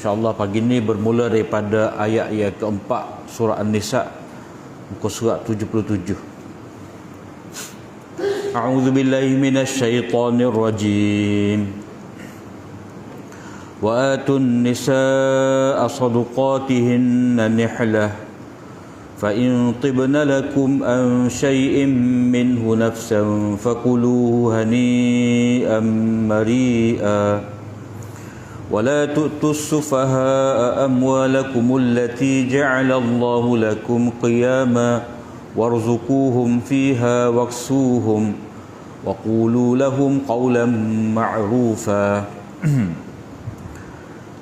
InsyaAllah pagi ini bermula daripada ayat yang keempat surah An-Nisa, muka surat 77. A'udzu billahi minasy syaithanir rajim. Wa atun nisaa sadaqatihinna nihlah fa in tibna lakum an syai'in minhu nafsan fakuluhu hani'an mari'a. ولا تؤتوا السفهاء أموالكم التي جعل الله لكم قياما وارزقوهم فيها واكسوهم وقولوا لهم قولا معروفا.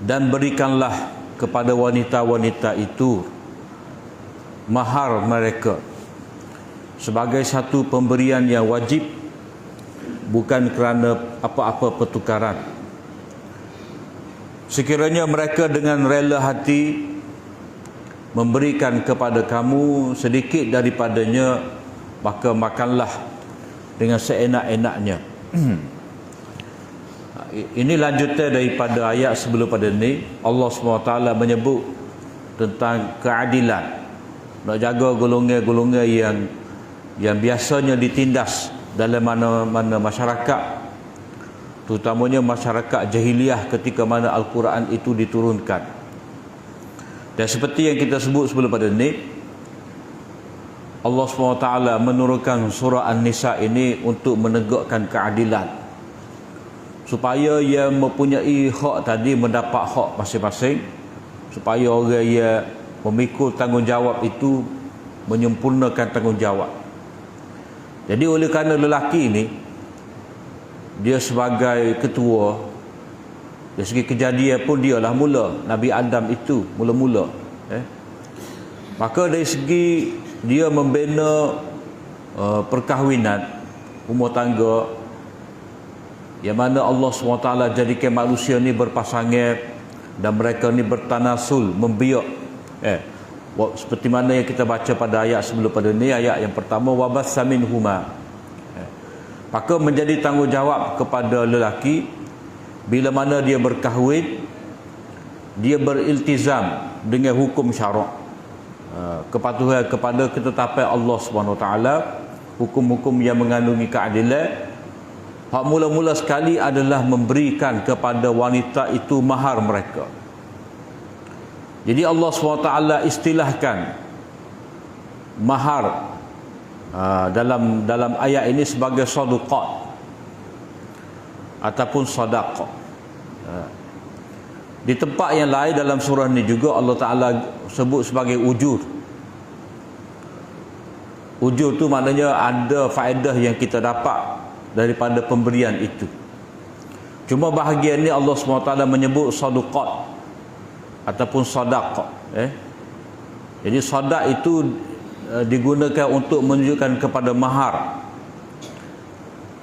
Dan berikanlah kepada wanita-wanita itu mahar mereka sebagai satu pemberian yang wajib, bukan kerana apa-apa pertukaran. Sekiranya mereka dengan rela hati memberikan kepada kamu sedikit daripadanya, maka makanlah dengan seenak-enaknya. Ini lanjutan daripada ayat sebelum pada ini. Allah SWT menyebut tentang keadilan, nak jaga golongan-golongan yang biasanya ditindas dalam mana-mana masyarakat, terutamanya masyarakat jahiliah ketika mana Al-Quran itu diturunkan. Dan seperti yang kita sebut sebelum pada ini, Allah SWT menurunkan surah An-Nisa ini untuk menegakkan keadilan, supaya yang mempunyai hak tadi mendapat hak masing-masing, supaya orang yang memikul tanggungjawab itu menyempurnakan tanggungjawab. Jadi oleh kerana lelaki ini dia sebagai ketua, dari segi kejadian pun dialah mula Nabi Adam itu mula-mula, maka dari segi dia membina perkahwinan, rumah tangga, yang mana Allah SWT jadikan manusia ni berpasangan dan mereka ni bertanasul, membiak, seperti mana yang kita baca pada ayat sebelum pada ni, ayat yang pertama, wabassa minhuma. Maka menjadi tanggungjawab kepada lelaki, bila mana dia berkahwin, dia beriltizam dengan hukum syarak, kepatuhan kepada ketetapan Allah SWT, hukum-hukum yang mengandungi keadilan. Hak mula-mula sekali adalah memberikan kepada wanita itu mahar mereka. Jadi Allah SWT istilahkan mahar dalam ayat ini sebagai sadaqat ataupun sadaqah. Di tempat yang lain dalam surah ini juga Allah Ta'ala sebut sebagai ujur. Ujur tu maknanya ada faedah yang kita dapat daripada pemberian itu. Cuma bahagian ni Allah SWT menyebut sadaqat ataupun sadaqah. Jadi sadaq itu digunakan untuk menunjukkan kepada mahar.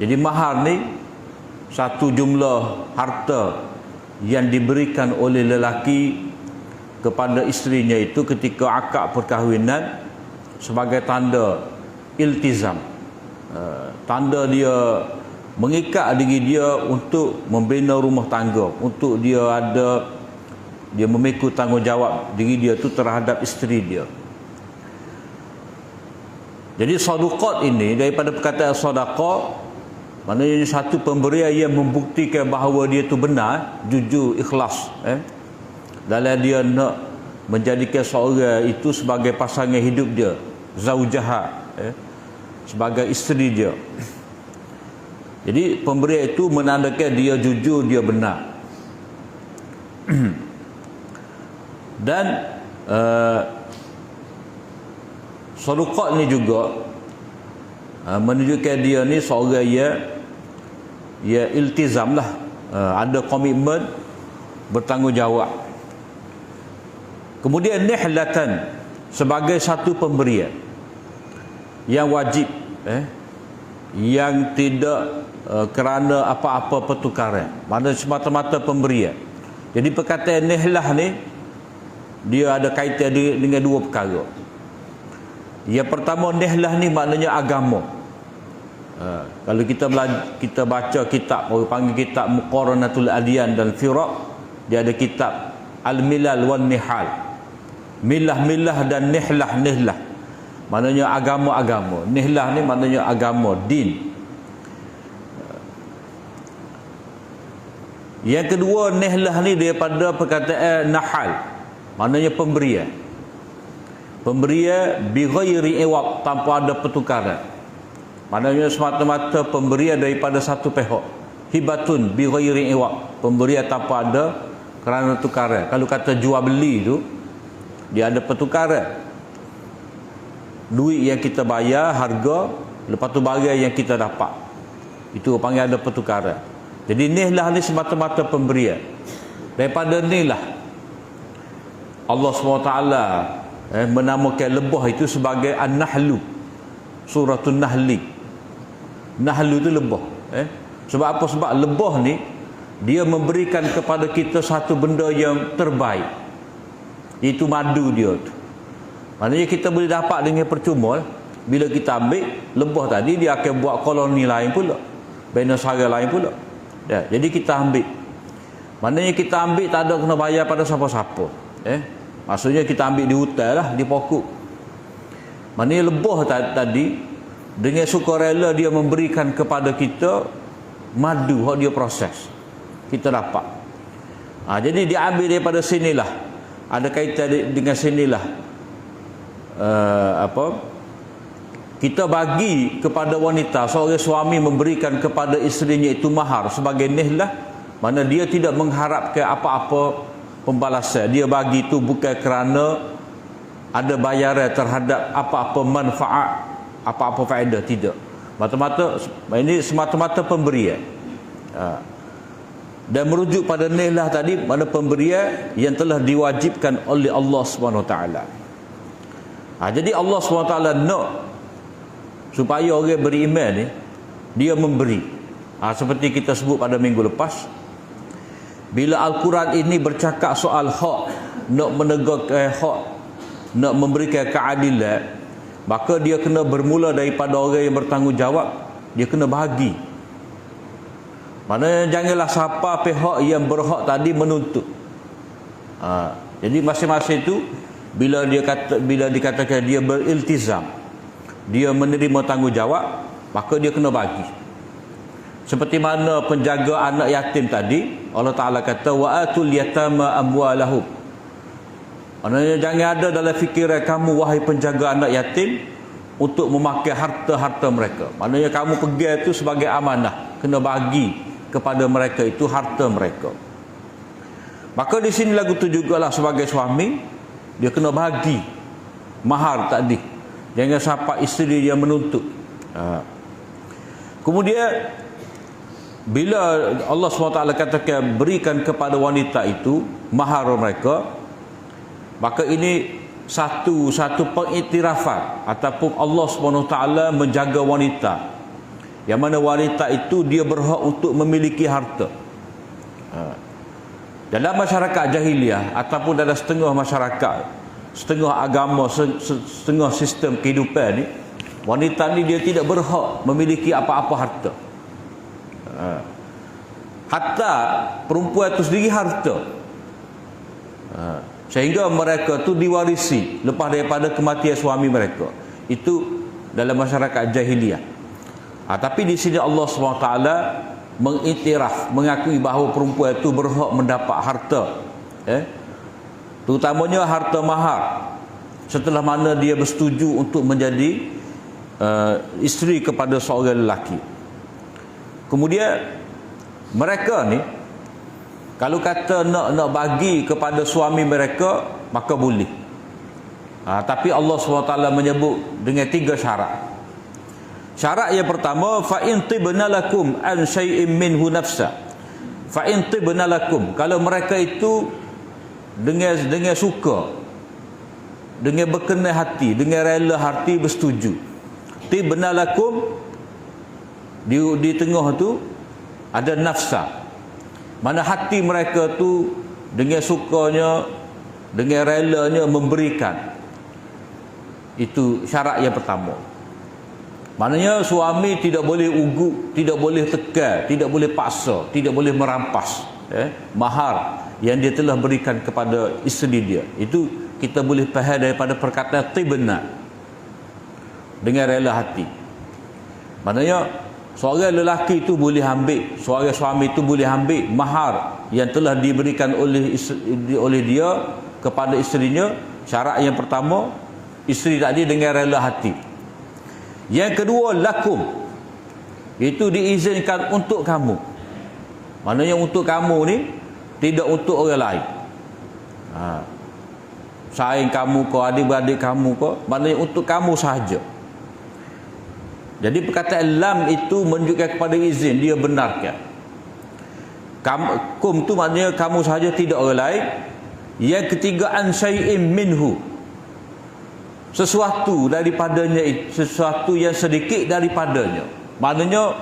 Jadi mahar ni satu jumlah harta yang diberikan oleh lelaki kepada isterinya itu ketika akad perkahwinan sebagai tanda iltizam, tanda dia mengikat diri dia untuk membina rumah tangga, untuk dia memikul tanggungjawab diri dia tu terhadap isteri dia. Jadi sadaqat ini daripada perkataan sadaqah, maknanya satu pemberian yang membuktikan bahawa dia tu benar, jujur, ikhlas, dalam dia nak menjadikan seorang itu sebagai pasangan hidup dia, zaujaha, sebagai isteri dia. Jadi pemberian itu menandakan dia jujur, dia benar. Dan sadaqat ni juga menunjukkan dia ni seorang ya iltizam lah, ada komitmen, bertanggungjawab. Kemudian nihlatan sebagai satu pemberian yang wajib, yang tidak kerana apa-apa pertukaran, maknanya semata-mata pemberian. Jadi perkataan nihlah ni dia ada kaitan dengan dua perkara. Yang pertama, nihlah ni maknanya agama. Kalau kita baca kitab, orang panggil kitab Muqaranatul Adyan dan Firaq, dia ada kitab al-milal wan nihal. Milah-milah dan nihlah-nihlah. Maknanya agama-agama. Nihlah ni maknanya agama, din. Yang kedua, nihlah ni daripada perkataan nahal. Maknanya pemberian. Pemberian bi ghairi iwab, tanpa ada pertukaran. Maknanya semata-mata pemberian daripada satu pihak. Hibatun bi ghairi iwab, pemberian tanpa ada kerana tukaran. Kalau kata jual beli tu, dia ada pertukaran. Duit yang kita bayar, harga, lepas tu barang yang kita dapat. Itu panggil ada pertukaran. Jadi nihlah ni semata-mata pemberian. Daripada nilah Allah SWT menamakan lebah itu sebagai An-Nahlu. Suratul Nahli. Nahlu itu lebah. Sebab apa? Sebab lebah ni dia memberikan kepada kita satu benda yang terbaik. Itu madu dia tu. Maknanya kita boleh dapat dengan percuma. Bila kita ambil lebah tadi, dia akan buat koloni lain pula, binasara lain pula. Ya, jadi kita ambil. Maknanya kita ambil tak ada kena bayar pada siapa-siapa. Maksudnya kita ambil di hutan lah, di pokok. Maknanya lebah tadi dengan sukarela dia memberikan kepada kita madu yang dia proses. Kita dapat. Jadi dia ambil daripada sinilah. Ada kaitan dengan sinilah. Kita bagi kepada wanita, seorang suami memberikan kepada isterinya itu mahar sebagai nihlah, mana dia tidak mengharapkan apa-apa pembalasan. Dia bagi itu bukan kerana ada bayaran terhadap apa-apa manfaat, apa-apa faedah, tidak. Ini semata-mata pemberian. Dan merujuk pada nihlah tadi, mana pemberian yang telah diwajibkan oleh Allah SWT. Jadi Allah SWT nak supaya orang beriman ni dia memberi. Seperti kita sebut pada minggu lepas, bila Al-Quran ini bercakap soal hak, nak menegakkan hak, nak memberikan keadilan, maka dia kena bermula daripada orang yang bertanggungjawab. Dia kena bahagi. Maknanya janganlah siapa pihak yang berhak tadi menuntut. Jadi masing-masing itu bila dikatakan dia beriltizam, dia menerima tanggungjawab, maka dia kena bagi. Seperti mana penjaga anak yatim tadi, Allah Ta'ala kata wa atul yatama amwalahum. Maknanya jangan ada dalam fikiran kamu wahai penjaga anak yatim untuk memakai harta-harta mereka. Maknanya kamu pegang itu sebagai amanah, kena bagi kepada mereka itu harta mereka. Maka di sini lagu tu jugalah sebagai suami dia kena bagi mahar tadi. Jangan sampai isteri dia menuntut. Kemudian bila Allah SWT katakan berikan kepada wanita itu mahar mereka, maka ini satu pengiktirafan ataupun Allah SWT menjaga wanita, yang mana wanita itu dia berhak untuk memiliki harta. Dalam masyarakat jahiliah ataupun dalam setengah masyarakat, setengah agama, setengah sistem kehidupan ni, wanita ni dia tidak berhak memiliki apa-apa harta. Hatta perempuan itu sendiri harta. Sehingga mereka tu diwarisi lepas daripada kematian suami mereka. Itu dalam masyarakat jahiliah. Tapi di sini Allah SWT mengiktiraf, mengakui bahawa perempuan itu berhak mendapat harta, terutamanya harta mahar, setelah mana dia bersetuju untuk menjadi isteri kepada seorang lelaki. Kemudian mereka ni kalau kata nak bagi kepada suami mereka, maka boleh. Tapi Allah SWT menyebut dengan 3 syarat. Syarat yang pertama, fa in tibna lakum an syai'in minhu nafsa. Fa in tibna lakum, kalau mereka itu dengan suka, dengan berkenan hati, dengan rela hati bersetuju. Tibna lakum, di tengah tu ada nafsa. Mana hati mereka tu dengan sukanya, dengan relanya memberikan. Itu syarat yang pertama. Maknanya suami tidak boleh ugut, tidak boleh tekan, tidak boleh paksa, tidak boleh merampas mahar yang dia telah berikan kepada isteri dia. Itu kita boleh faham daripada perkataan tibna, dengan rela hati. Maknanya seorang lelaki itu boleh ambil, seorang suami itu boleh ambil mahar yang telah diberikan oleh dia kepada isterinya. Syarat yang pertama, isteri tadi dengan rela hati. Yang kedua, lakum, itu diizinkan untuk kamu. Maknanya untuk kamu ni, tidak untuk orang lain. Saing kamu ke, adik-beradik kamu ke, maknanya untuk kamu sahaja. Jadi perkataan lam itu menunjukkan kepada izin, dia benarkan. Kum tu maknanya kamu sahaja, tidak orang lain. Yang ketiga, an syai'in minhu, sesuatu daripadanya, sesuatu yang sedikit daripadanya. Maknanya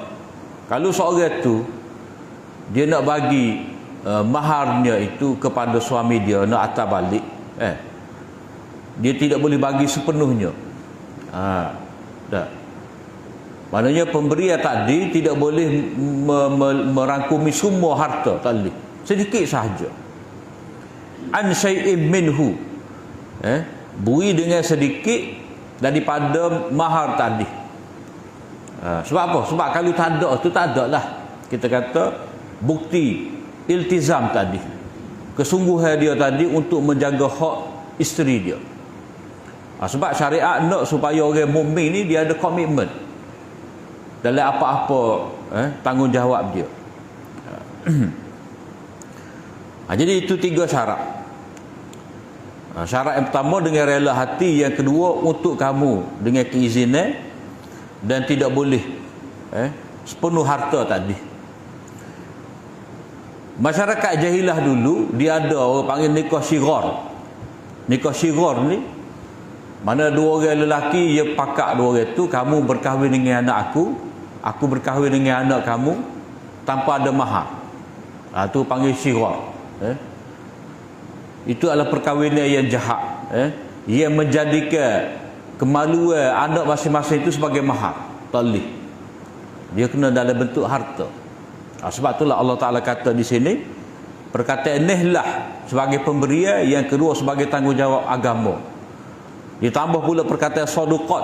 kalau seorang tu dia nak bagi maharnya itu kepada suami dia, nak atas balik, dia tidak boleh bagi sepenuhnya. Dah. Maknanya pemberian tadi tidak boleh merangkumi semua harta, tak boleh. Sedikit sahaja. An syai'in minhu, beri dengan sedikit daripada mahar tadi. Sebab apa? Sebab kalau tak ada tu tak ada lah. Kita kata bukti iltizam tadi, kesungguhan dia tadi untuk menjaga hak isteri dia. Sebab syariat nak supaya orang mukmin ni dia ada komitmen dalam apa-apa tanggungjawab dia. Jadi itu 3 syarat. Syarat yang pertama dengan rela hati, yang kedua untuk kamu dengan keizinan, dan tidak boleh sepenuh harta tadi. Masyarakat jahilah dulu dia ada orang panggil nikah syighar. Nikah syighar ni mana 2 orang lelaki, dia pakak 2 orang tu, kamu berkahwin dengan anak aku berkahwin dengan anak kamu tanpa ada mahar. Tu panggil syighar. Itu adalah perkahwinan yang jahat, yang menjadikan kemaluan anak masing-masing itu sebagai mahar. Tak boleh. Dia kena dalam bentuk harta. Sebab itulah Allah Ta'ala kata di sini, perkataan nihlah sebagai pemberian, yang kedua sebagai tanggungjawab agama. Ditambah pula perkataan saduqat,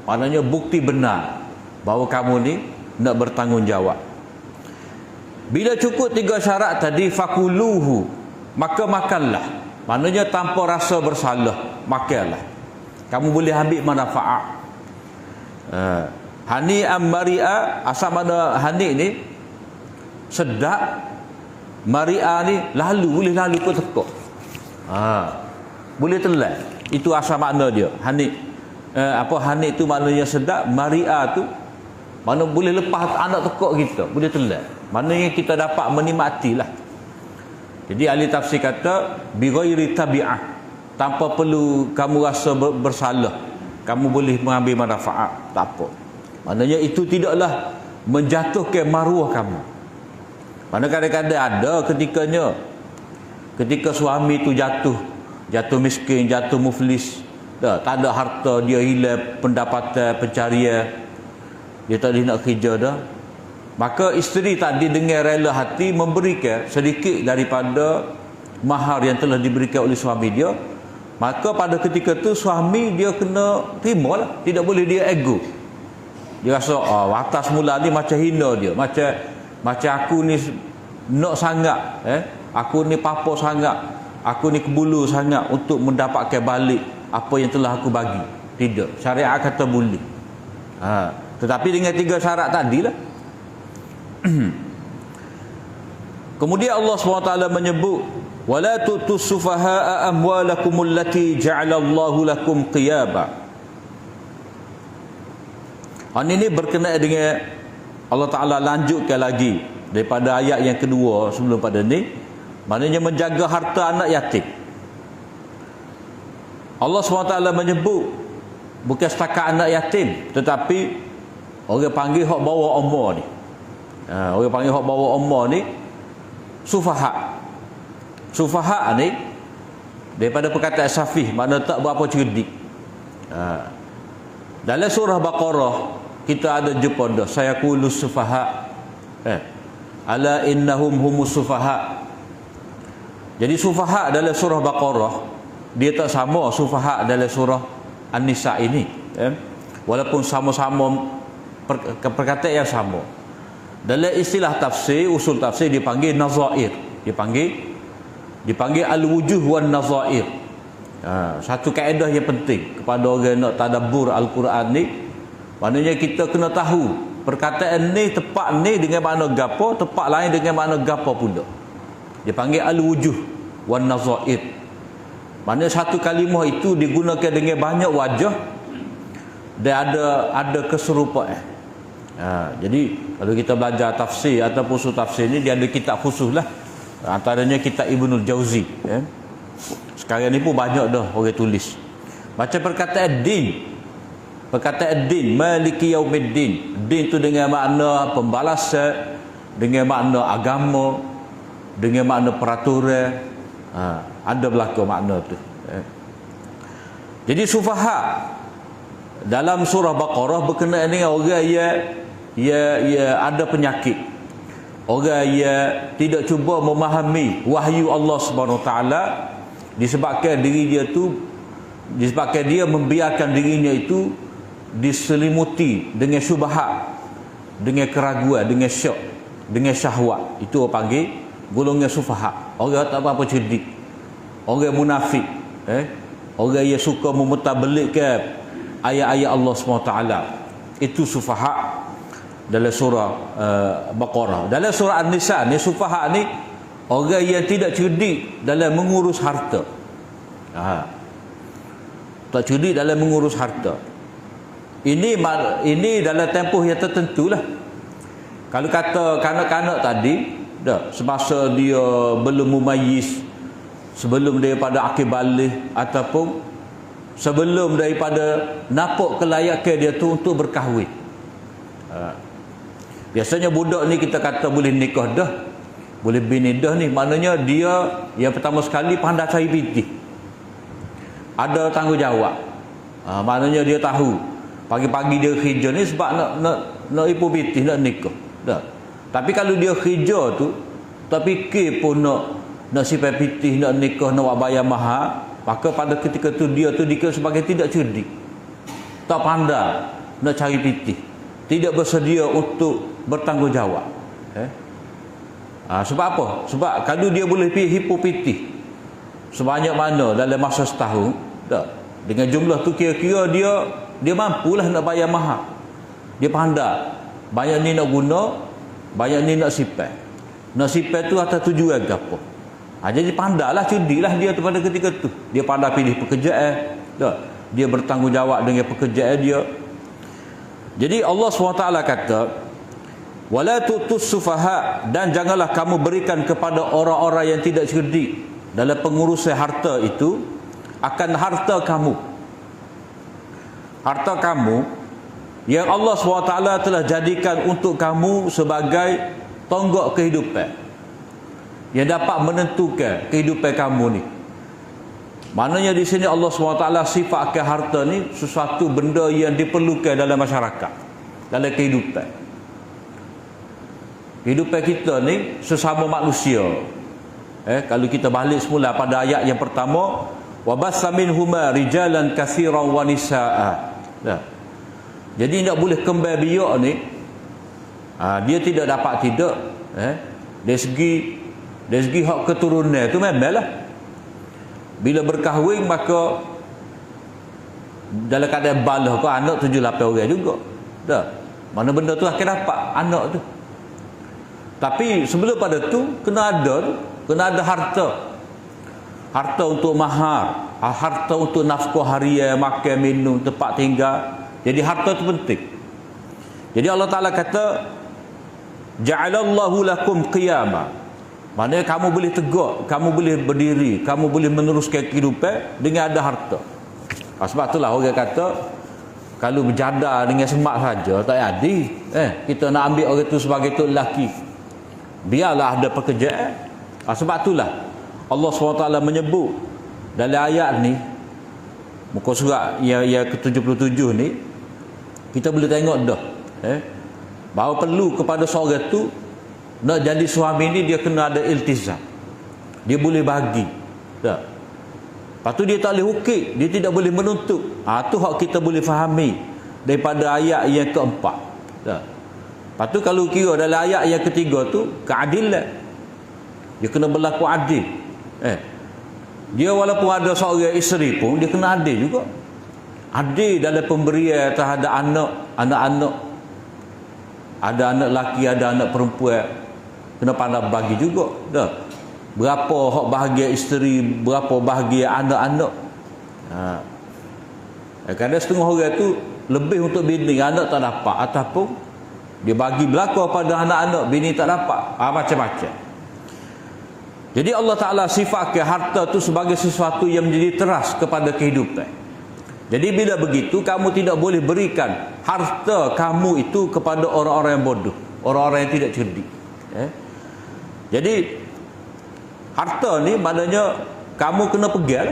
maknanya bukti benar bahawa kamu ni nak bertanggungjawab. Bila cukup 3 syarat tadi, fakuluhu, maka makanlah. Maknanya tanpa rasa bersalah, makanlah. Kamu boleh ambil manfaat. Hani'an mari'a, asal mana hani ni sedap, mari'a ni lalu, boleh lalu ke tekuk. Boleh telan. Itu asal makna dia. Hani hani itu maknanya sedap, mari'a tu mana boleh lepas anak tekuk kita, boleh telan. Maknanya kita dapat menikmatilah. Jadi ahli tafsir kata bi ghairi tabi'ah, tanpa perlu kamu rasa bersalah, kamu boleh mengambil manfaat, tak apa. Maknanya itu tidaklah menjatuhkan maruah kamu. Mana kadang-kadang ada ketika suami tu jatuh miskin, jatuh muflis, tak ada harta, dia hilang pendapatan pencarian, dia tak boleh nak kerja dah. Maka isteri tadi dengan rela hati memberikan sedikit daripada mahar yang telah diberikan oleh suami dia. Maka pada ketika tu suami dia kena terima lah. Tidak boleh dia ego. Dia rasa atas mula ni macam hina dia, macam aku ni nak sangat, aku ni papa sangat, aku ni kebulu sangat untuk mendapatkan balik apa yang telah aku bagi. Tidak. Syariat kata boleh. Tetapi dengan 3 syarat tadilah. Kemudian Allah SWT menyebut, wala tu'tus sufaha'a amwalakumul lati ja'alallahu lakum qiyaba. Ini berkenaan dengan Allah Ta'ala lanjutkan lagi daripada ayat yang kedua sebelum pada ni, maknanya menjaga harta anak yatim. Allah SWT menyebut bukan setakat anak yatim, tetapi orang panggil hak bawa umur ni. Orang panggil hak bawa umur ni sufaha. Sufaha ni daripada perkataan safih, makna tak berapa cerdik. Dalam surah Baqarah kita ada jumpa dah, saya qulus sufaha, ala innahum humus sufaha. Jadi sufaha dalam surah Baqarah dia tak sama sufaha dalam surah An-Nisa ini, walaupun sama-sama perkataan yang sama. Dalam istilah tafsir, usul tafsir dipanggil nazair, dipanggil al-wujuh wan nazair. Satu kaedah yang penting kepada orang nak tadabbur Al-Quran ni, maknanya kita kena tahu perkataan ni tepat ni dengan makna gapo, tepat lain dengan makna gapo pula. Dipanggil al-wujuh wan nazair. Maknanya satu kalimah itu digunakan dengan banyak wajah dan ada keserupaan. Jadi kalau kita belajar tafsir ataupun usul tafsir ni, dia ada kitab khusus lah. Antaranya kitab Ibnul Jauzi. Sekarang ni pun banyak dah orang tulis. Macam perkataan din. Perkataan din, Maliki Yaumiddin. Din tu dengan makna pembalasan, dengan makna agama, dengan makna peraturan. Ada berlaku makna tu. Jadi sufaha dalam surah Baqarah berkenaan dengan orang yang ada penyakit, orang yang tidak cuba memahami wahyu Allah Subhanahu taala, disebabkan dia membiarkan dirinya itu diselimuti dengan syubhat, dengan keraguan, dengan syak, dengan syahwat. Itu orang panggil golongan sufaha. Orang tak apa-apa cerdik, orang munafik, orang yang suka memutarbelikkan ayat-ayat Allah SWT. Itu sufaha dalam surah Baqarah. Dalam surah An-Nisa ni, sufaha ni orang yang tidak cerdik dalam mengurus harta. Tak cerdik dalam mengurus harta. Ini dalam tempoh yang tertentu lah. Kalau kata kanak-kanak tadi, dah semasa dia belum mumayyiz, sebelum daripada akil baligh ataupun sebelum daripada nampak kelayakan dia tu untuk berkahwin. Biasanya budak ni kita kata boleh nikah dah, boleh bini dah ni, maknanya dia yang pertama sekali pandai cari pitih, ada tanggungjawab. Maknanya dia tahu pagi-pagi dia kerja ni sebab nak ipu pitih, nak nikah dah. Tapi kalau dia kerja tu tak fikir pun nak sipai pitih, nak nikah, nak buat bayar mahal, maka pada ketika tu dia tu dikira sebagai tidak cerdik, tak pandai nak cari pitih, tidak bersedia untuk bertanggungjawab. Sebab apa? Sebab kalau dia boleh pergi hipu pitih sebanyak mana dalam masa setahun, tak, dengan jumlah tu kira-kira dia mampulah nak bayar mahal. Dia pandai banyak ni nak guna, banyak ni nak sipai. Nak sipai tu atas tujuan ke apa. Jadi pandailah, cerdiklah dia tu pada ketika tu. Dia pandai pilih pekerjaan, dia bertanggungjawab dengan pekerjaan dia. Jadi Allah SWT kata, wala tutus sufaha, dan janganlah kamu berikan kepada orang-orang yang tidak cerdik dalam pengurusan harta itu akan harta kamu. Harta kamu yang Allah SWT telah jadikan untuk kamu sebagai tonggak kehidupan yang dapat menentukan kehidupan kamu ni. Maknanya di sini Allah SWT sifatkan harta ni sesuatu benda yang diperlukan dalam masyarakat, dalam kehidupan. Kehidupan kita ni sesama manusia. Kalau kita balik semula pada ayat yang pertama, wa bassa minhuma rijalan katsiran wa nisaa. Jadi tak boleh kembal biak ni, dia tidak dapat tidak, dari segi hak keturunan tu memanglah bila berkahwin maka dalam keadaan balah kau anak 7-8 orang juga dah, mana benda tu akan dapat anak tu. Tapi sebelum pada tu kena ada harta untuk mahar, harta untuk nafkah harian, makan minum, tempat tinggal. Jadi harta itu penting. Jadi Allah Ta'ala kata, ja'alallahu lakum qiyama. Maknanya kamu boleh tegak, kamu boleh berdiri, kamu boleh meneruskan kehidupan dengan ada harta. Sebab itulah orang kata, kalau berjada dengan semak saja tak jadi. Kita nak ambil orang itu sebagai tok lelaki, biarlah ada pekerjaan. Sebab itulah Allah SWT menyebut dalam ayat ni, muka surat yang ke-77 ni, kita boleh tengok dah bahawa perlu kepada seorang tu nak jadi suami ni dia kena ada iltizam, dia boleh bagi. Tak? Lepas tu dia tak boleh ukit, dia tidak boleh menuntut. Tu hak kita boleh fahami daripada ayat yang keempat. Tak? Lepas tu kalau kira dalam ayat yang ketiga tu, keadilan. Dia kena berlaku adil. Dia walaupun ada seorang isteri pun, dia kena adil juga. Adil dalam pemberian terhadap anak-anak. Ada anak lelaki, ada anak perempuan. Kena pandai bagi juga. Tak? Berapa hak bahagia isteri, berapa bahagia anak-anak. Kadang setengah orang tu lebih untuk bini, anak tak dapat, ataupun dia bagi belakang pada anak-anak, bini tak dapat. Macam-macam. Jadi Allah Ta'ala sifatkan harta tu sebagai sesuatu yang menjadi teras kepada kehidupan. Jadi bila begitu, kamu tidak boleh berikan harta kamu itu kepada orang-orang yang bodoh, orang-orang yang tidak cerdik. Jadi harta ni maknanya kamu kena pegang.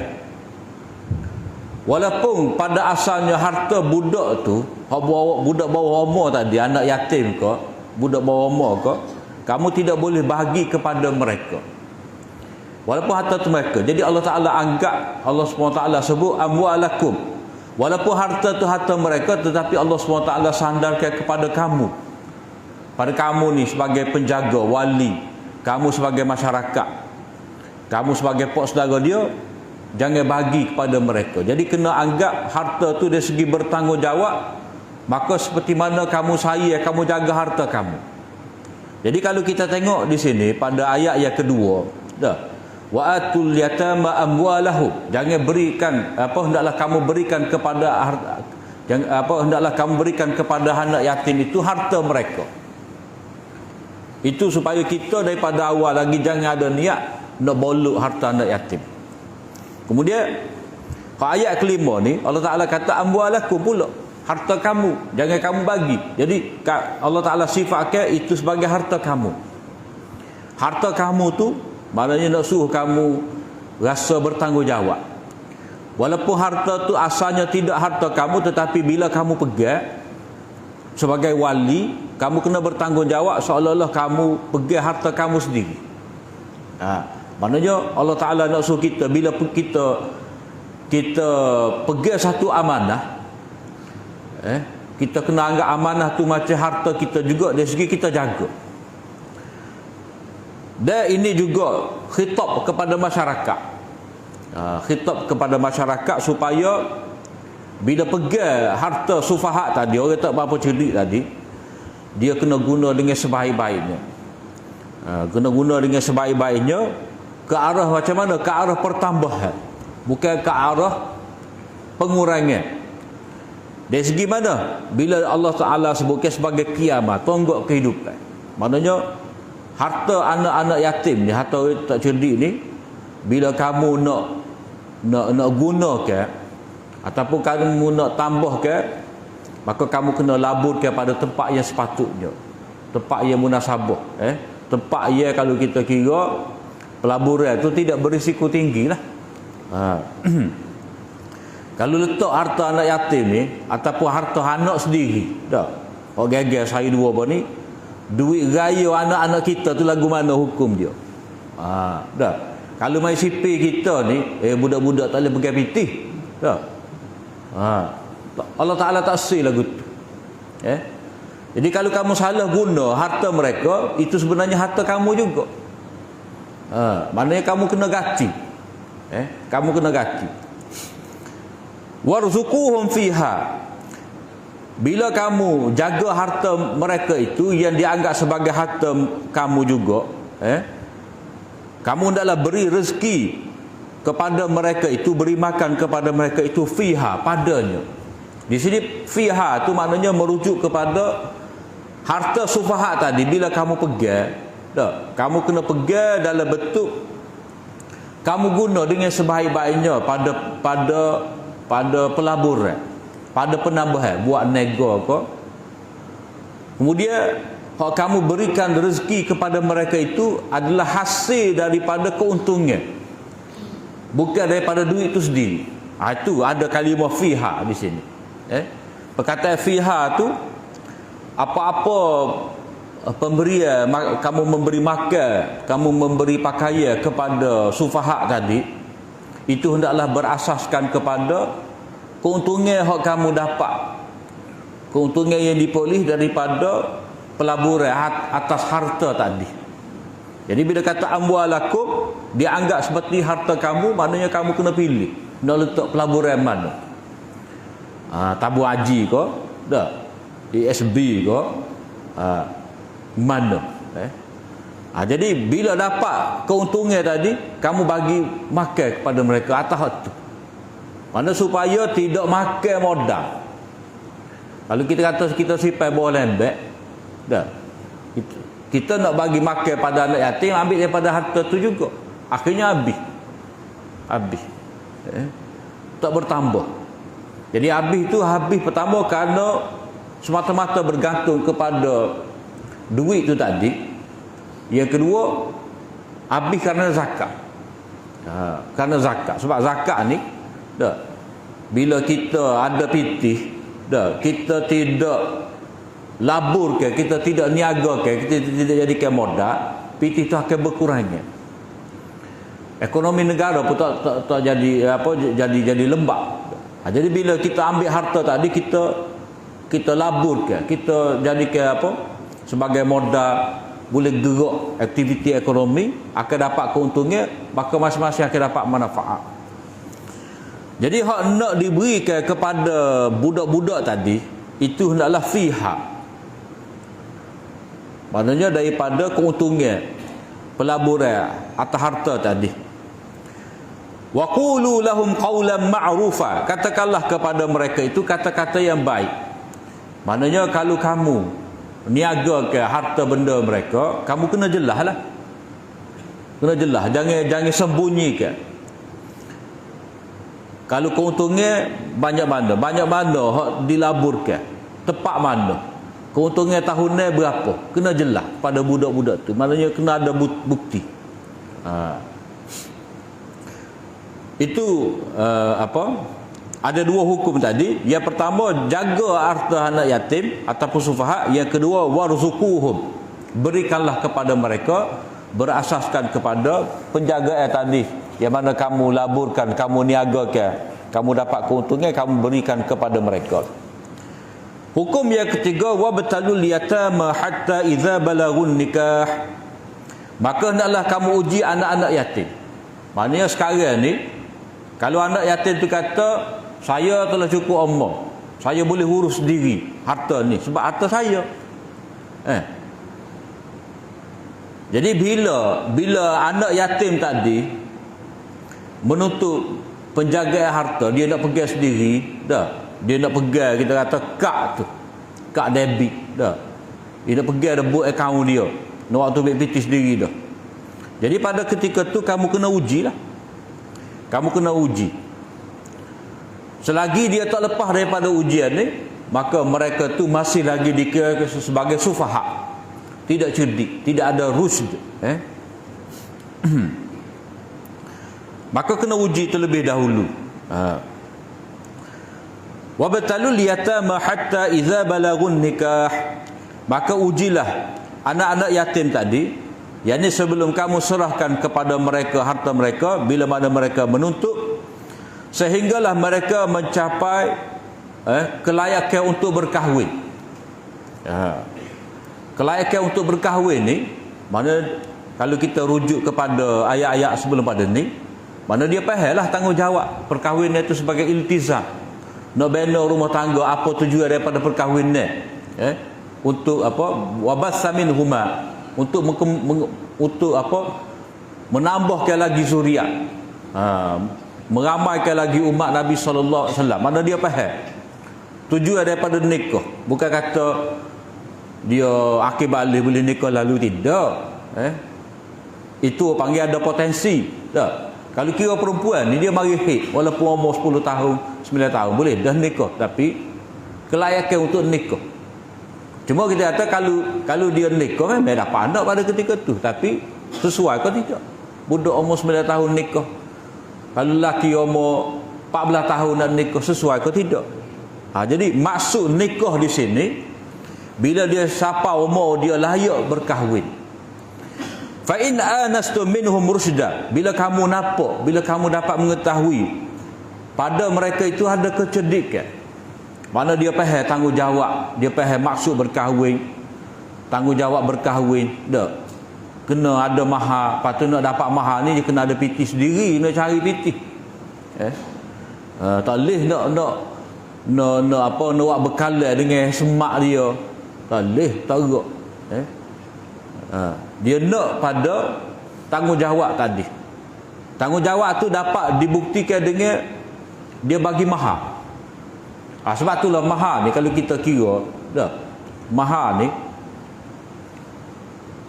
Walaupun pada asalnya harta budak tu, budak bawah umur tadi, anak yatim ke, budak bawah umur ke, kamu tidak boleh bahagi kepada mereka. Walaupun harta tu mereka. Jadi Allah Ta'ala anggap, Allah SWT sebut amwalakum. Walaupun harta tu harta mereka, tetapi Allah SWT sandarkan kepada kamu. Pada kamu ni sebagai penjaga, wali, kamu sebagai masyarakat, kamu sebagai pok saudara dia, jangan bagi kepada mereka. Jadi kena anggap harta tu dari segi bertanggungjawab, maka seperti mana kamu sayang, kamu jaga harta kamu. Jadi kalau kita tengok di sini pada ayat yang kedua, wa atul yatama amwalahum, jangan berikan hendaklah kamu berikan kepada hendaklah kamu berikan kepada anak yatim itu harta mereka. Itu supaya kita daripada awal lagi jangan ada niat nak bolok harta anak yatim. Kemudian ayat kelima ni Allah Ta'ala kata amwalakum pula, harta kamu, jangan kamu bagi. Jadi Allah Ta'ala sifatkan itu sebagai harta kamu. Harta kamu tu maknanya nak suruh kamu rasa bertanggungjawab. Walaupun harta tu asalnya tidak harta kamu, tetapi bila kamu pegang sebagai wali, kamu kena bertanggungjawab seolah-olah kamu pegang harta kamu sendiri. Maknanya Allah Ta'ala nak suruh kita, bila kita pegang satu amanah, kita kena anggap amanah tu macam harta kita juga, dari segi kita jaga. Dan ini juga khitab kepada masyarakat. Khitab kepada masyarakat supaya bila pegang harta sufahat tadi, orang tak berapa cerdik tadi, dia kena guna dengan sebaik-baiknya. Kena guna dengan sebaik-baiknya ke arah macam mana? Ke arah pertambahan, bukan ke arah pengurangan. Dari segi mana? Bila Allah Ta'ala sebutkan sebagai kiamat, tonggak kehidupan, maknanya harta anak-anak yatim ni, harta orang tak cerdik ni, bila kamu nak gunakan ataupun kamu nak tambahkan, maka kamu kena laburkan pada tempat yang sepatutnya, tempat yang munasabah, tempat yang kalau kita kira pelaburan tu tidak berisiko tinggi lah. Kalau letak harta anak yatim ni ataupun harta anak sendiri, dah orang gagal saya dua apa ni, duit raya anak-anak kita tu lagu mana hukum dia? Dah. Kalau main sipir kita ni, budak-budak tak boleh pegang pitih. Dah. Allah Ta'ala tak say lagu tu. Jadi kalau kamu salah guna harta mereka, itu sebenarnya harta kamu juga. Maknanya kamu kena ganti. Kamu kena ganti. Warzuquhum fiha. Bila kamu jaga harta mereka itu yang dianggap sebagai harta kamu juga, kamu hendaklah beri rezeki kepada mereka itu, beri makan kepada mereka itu fiha, padanya. Di sini fiha tu maknanya merujuk kepada harta sufahat tadi. Bila kamu pegang, kamu kena pegang dalam bentuk kamu guna dengan sebaik-baiknya pada pelaburan, pada penambahan, buat nego ke. Kemudian kalau kamu berikan rezeki kepada mereka itu adalah hasil daripada keuntungan, bukan daripada duit itu sendiri. Itu ada kalimah fiha di sini. Perkataan fiha tu apa-apa pemberian, kamu memberi makan, kamu memberi pakaian kepada sufaha tadi, itu hendaklah berasaskan kepada keuntungan yang kamu dapat, keuntungan yang diperoleh daripada pelaburan atas harta tadi. Jadi bila kata amwalakum, dia anggap seperti harta kamu, maknanya kamu kena pilih nak letak pelaburan mana. Tabung haji ke, dah, ESB ke, mana. Jadi bila dapat keuntungan tadi, kamu bagi makan kepada mereka atas itu. Mana supaya tidak makan modal. Kalau kita kata kita simpan bawah lembek, dah, kita nak bagi makan pada anak yatim, ambil daripada harta tu juga, akhirnya habis tak bertambah. Jadi habis pertama kerana semata-mata bergantung kepada duit tu tadi. Yang kedua, habis kerana zakat. Kerana zakat. Sebab zakat ni, dah, bila kita ada pitih, dah, kita tidak laburkan, kita tidak niagakan, kita tidak jadikan modal, pitih tu akan berkurangnya. Ekonomi negara pun tak jadi lembab. Jadi bila kita ambil harta tadi, kita laburkan, kita jadikan sebagai modal, boleh gerak aktiviti ekonomi, akan dapat keuntungan, maka masing-masing akan dapat manfaat. Jadi hak nak diberikan kepada budak-budak tadi, itu hendaklah fiha, maknanya daripada keuntungan pelaburan atas harta tadi. Wa qulu lahum qawlan ma'rufa, katakanlah kepada mereka itu kata-kata yang baik. Maknanya kalau kamu niaga ke harta benda mereka, kamu kena jelas lah, kena jelas, jangan sembunyikan. Kalau keuntungan banyak mana hak dilaburkan, tepat mana, keuntungan tahunan berapa, kena jelas pada budak-budak tu, maknanya kena ada bukti. Itu ada dua hukum tadi. Yang pertama, jaga harta anak yatim ataupun sufaha. Yang kedua, warzuquhum, berikanlah kepada mereka berasaskan kepada penjagaan tadi, yang mana kamu laburkan, kamu niagakan, kamu dapat keuntungan, kamu berikan kepada mereka. Hukum yang ketiga, wabtalul yatama hatta idza balagun nikah, maka hendaklah kamu uji anak-anak yatim. Maknanya sekarang ni, kalau anak yatim tu kata, saya telah cukup umur, saya boleh urus sendiri harta ni, sebab harta saya. Jadi bila anak yatim tadi menuntut penjagaan harta, dia nak pegang sendiri, dah, dia nak pegang, kita kata kad debit, dah, dia nak pegang ada buat akaun dia, nak waktu ambil PT sendiri dah. Jadi pada ketika tu kamu kena uji lah, kamu kena uji. Selagi dia tak lepas daripada ujian ni, maka mereka tu masih lagi dikira sebagai sufaha, tidak cerdik, tidak ada rusd. Maka kena uji terlebih dahulu. Wabtalul yatama hatta idza balagun nikah, maka ujilah anak-anak yatim tadi, yakni sebelum kamu serahkan kepada mereka harta mereka, bila mana mereka menuntut, sehinggalah mereka mencapai kelayakan untuk berkahwin. Kelayakan untuk berkahwin ni, mana kalau kita rujuk kepada ayat-ayat sebelum pada ni, mana dia fahamlah tanggungjawab perkahwinan itu sebagai iltizam. Nak bina rumah tangga, apa tujuan daripada perkahwinan? Untuk apa? Wabassa minhuma, untuk menambahkan lagi zuriat, meramaikan lagi umat Nabi sallallahu alaihi wasallam. Mana dia faham tujuan daripada nikah, bukan kata dia akibat boleh nikah lalu tidak. Itu panggil ada potensi. Tak? Kalau kira perempuan ni dia mari hit walaupun umur 10 tahun 9 tahun boleh dah nikah, tapi kelayakan untuk nikah. Cuma kita kata kalau dia nikah memang dapat anak pada ketika tu, tapi sesuai ke tidak? Budak umur 9 tahun nikah, kalau lelaki umur 14 tahun nak nikah, sesuai ke tidak? Jadi maksud nikah di sini bila dia siapa umur dia layak berkahwin. Fa in anastum minhum rusyda, bila kamu nampak, bila kamu dapat mengetahui pada mereka itu ada kecerdikan, mana dia faham tanggungjawab, dia faham maksud berkahwin, tanggungjawab berkahwin, dak kena ada mahar. Patut nak dapat mahar ni dia kena ada piti sendiri, nak cari piti. Tak boleh nak apa nak buat bekalan dengan semak dia. Tak boleh, teruk. Dia nak pada tanggungjawab tadi. Tanggungjawab tu dapat dibuktikan dengan dia bagi mahar. Sebab itulah mahar ni kalau kita kira dah, mahar ni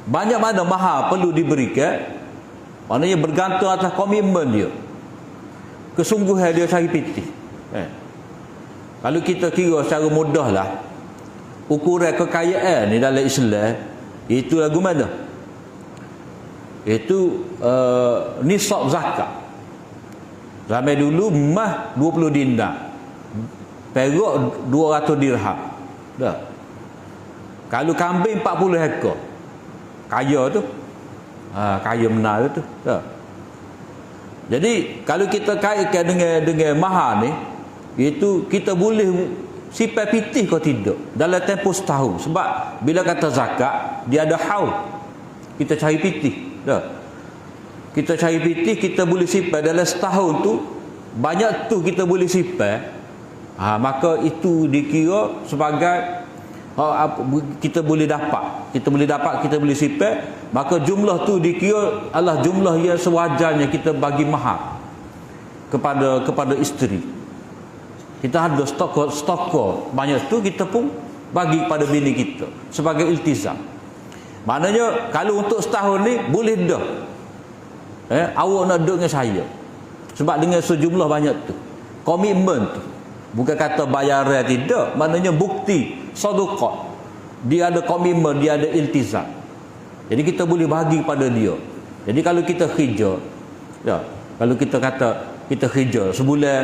banyak mana mahar perlu diberikan, maknanya bergantung atas komitmen dia, kesungguhan dia cari piti. Kalau kita kira secara mudah lah, ukuran kekayaan ni dalam Islam itu lagu mana? Itu nisab zakat. Zaman dulu emas 20 dinar, perak 200 dirham. Dah. Kalau kambing 40 ekor, kaya tu. Kaya benar tu. Dah. Jadi kalau kita kaitkan dengan mahar ni, itu kita boleh simpan pitih kau tidak dalam tempoh setahun. Sebab bila kata zakat, dia ada haul. Kita cari pitih. Dah. Kita cari pitih, kita boleh simpan dalam setahun tu, banyak tu kita boleh simpan. Maka itu dikira sebagai kita boleh dapat, kita boleh simpan. Maka jumlah tu dikira adalah jumlah yang sewajarnya kita bagi mahar kepada isteri. Kita ada stok banyak tu, kita pun bagi pada bini kita sebagai iltizam. Maknanya kalau untuk setahun ni boleh dah, awak nak duduk dengan saya sebab dengan sejumlah banyak tu, komitmen tu. Bukan kata bayaran, tidak. Maknanya bukti sedekah, dia ada komitmen, dia ada iltizam. Jadi kita boleh bagi pada dia. Jadi kalau kita kerja, kalau kita kata kita kerja sebulan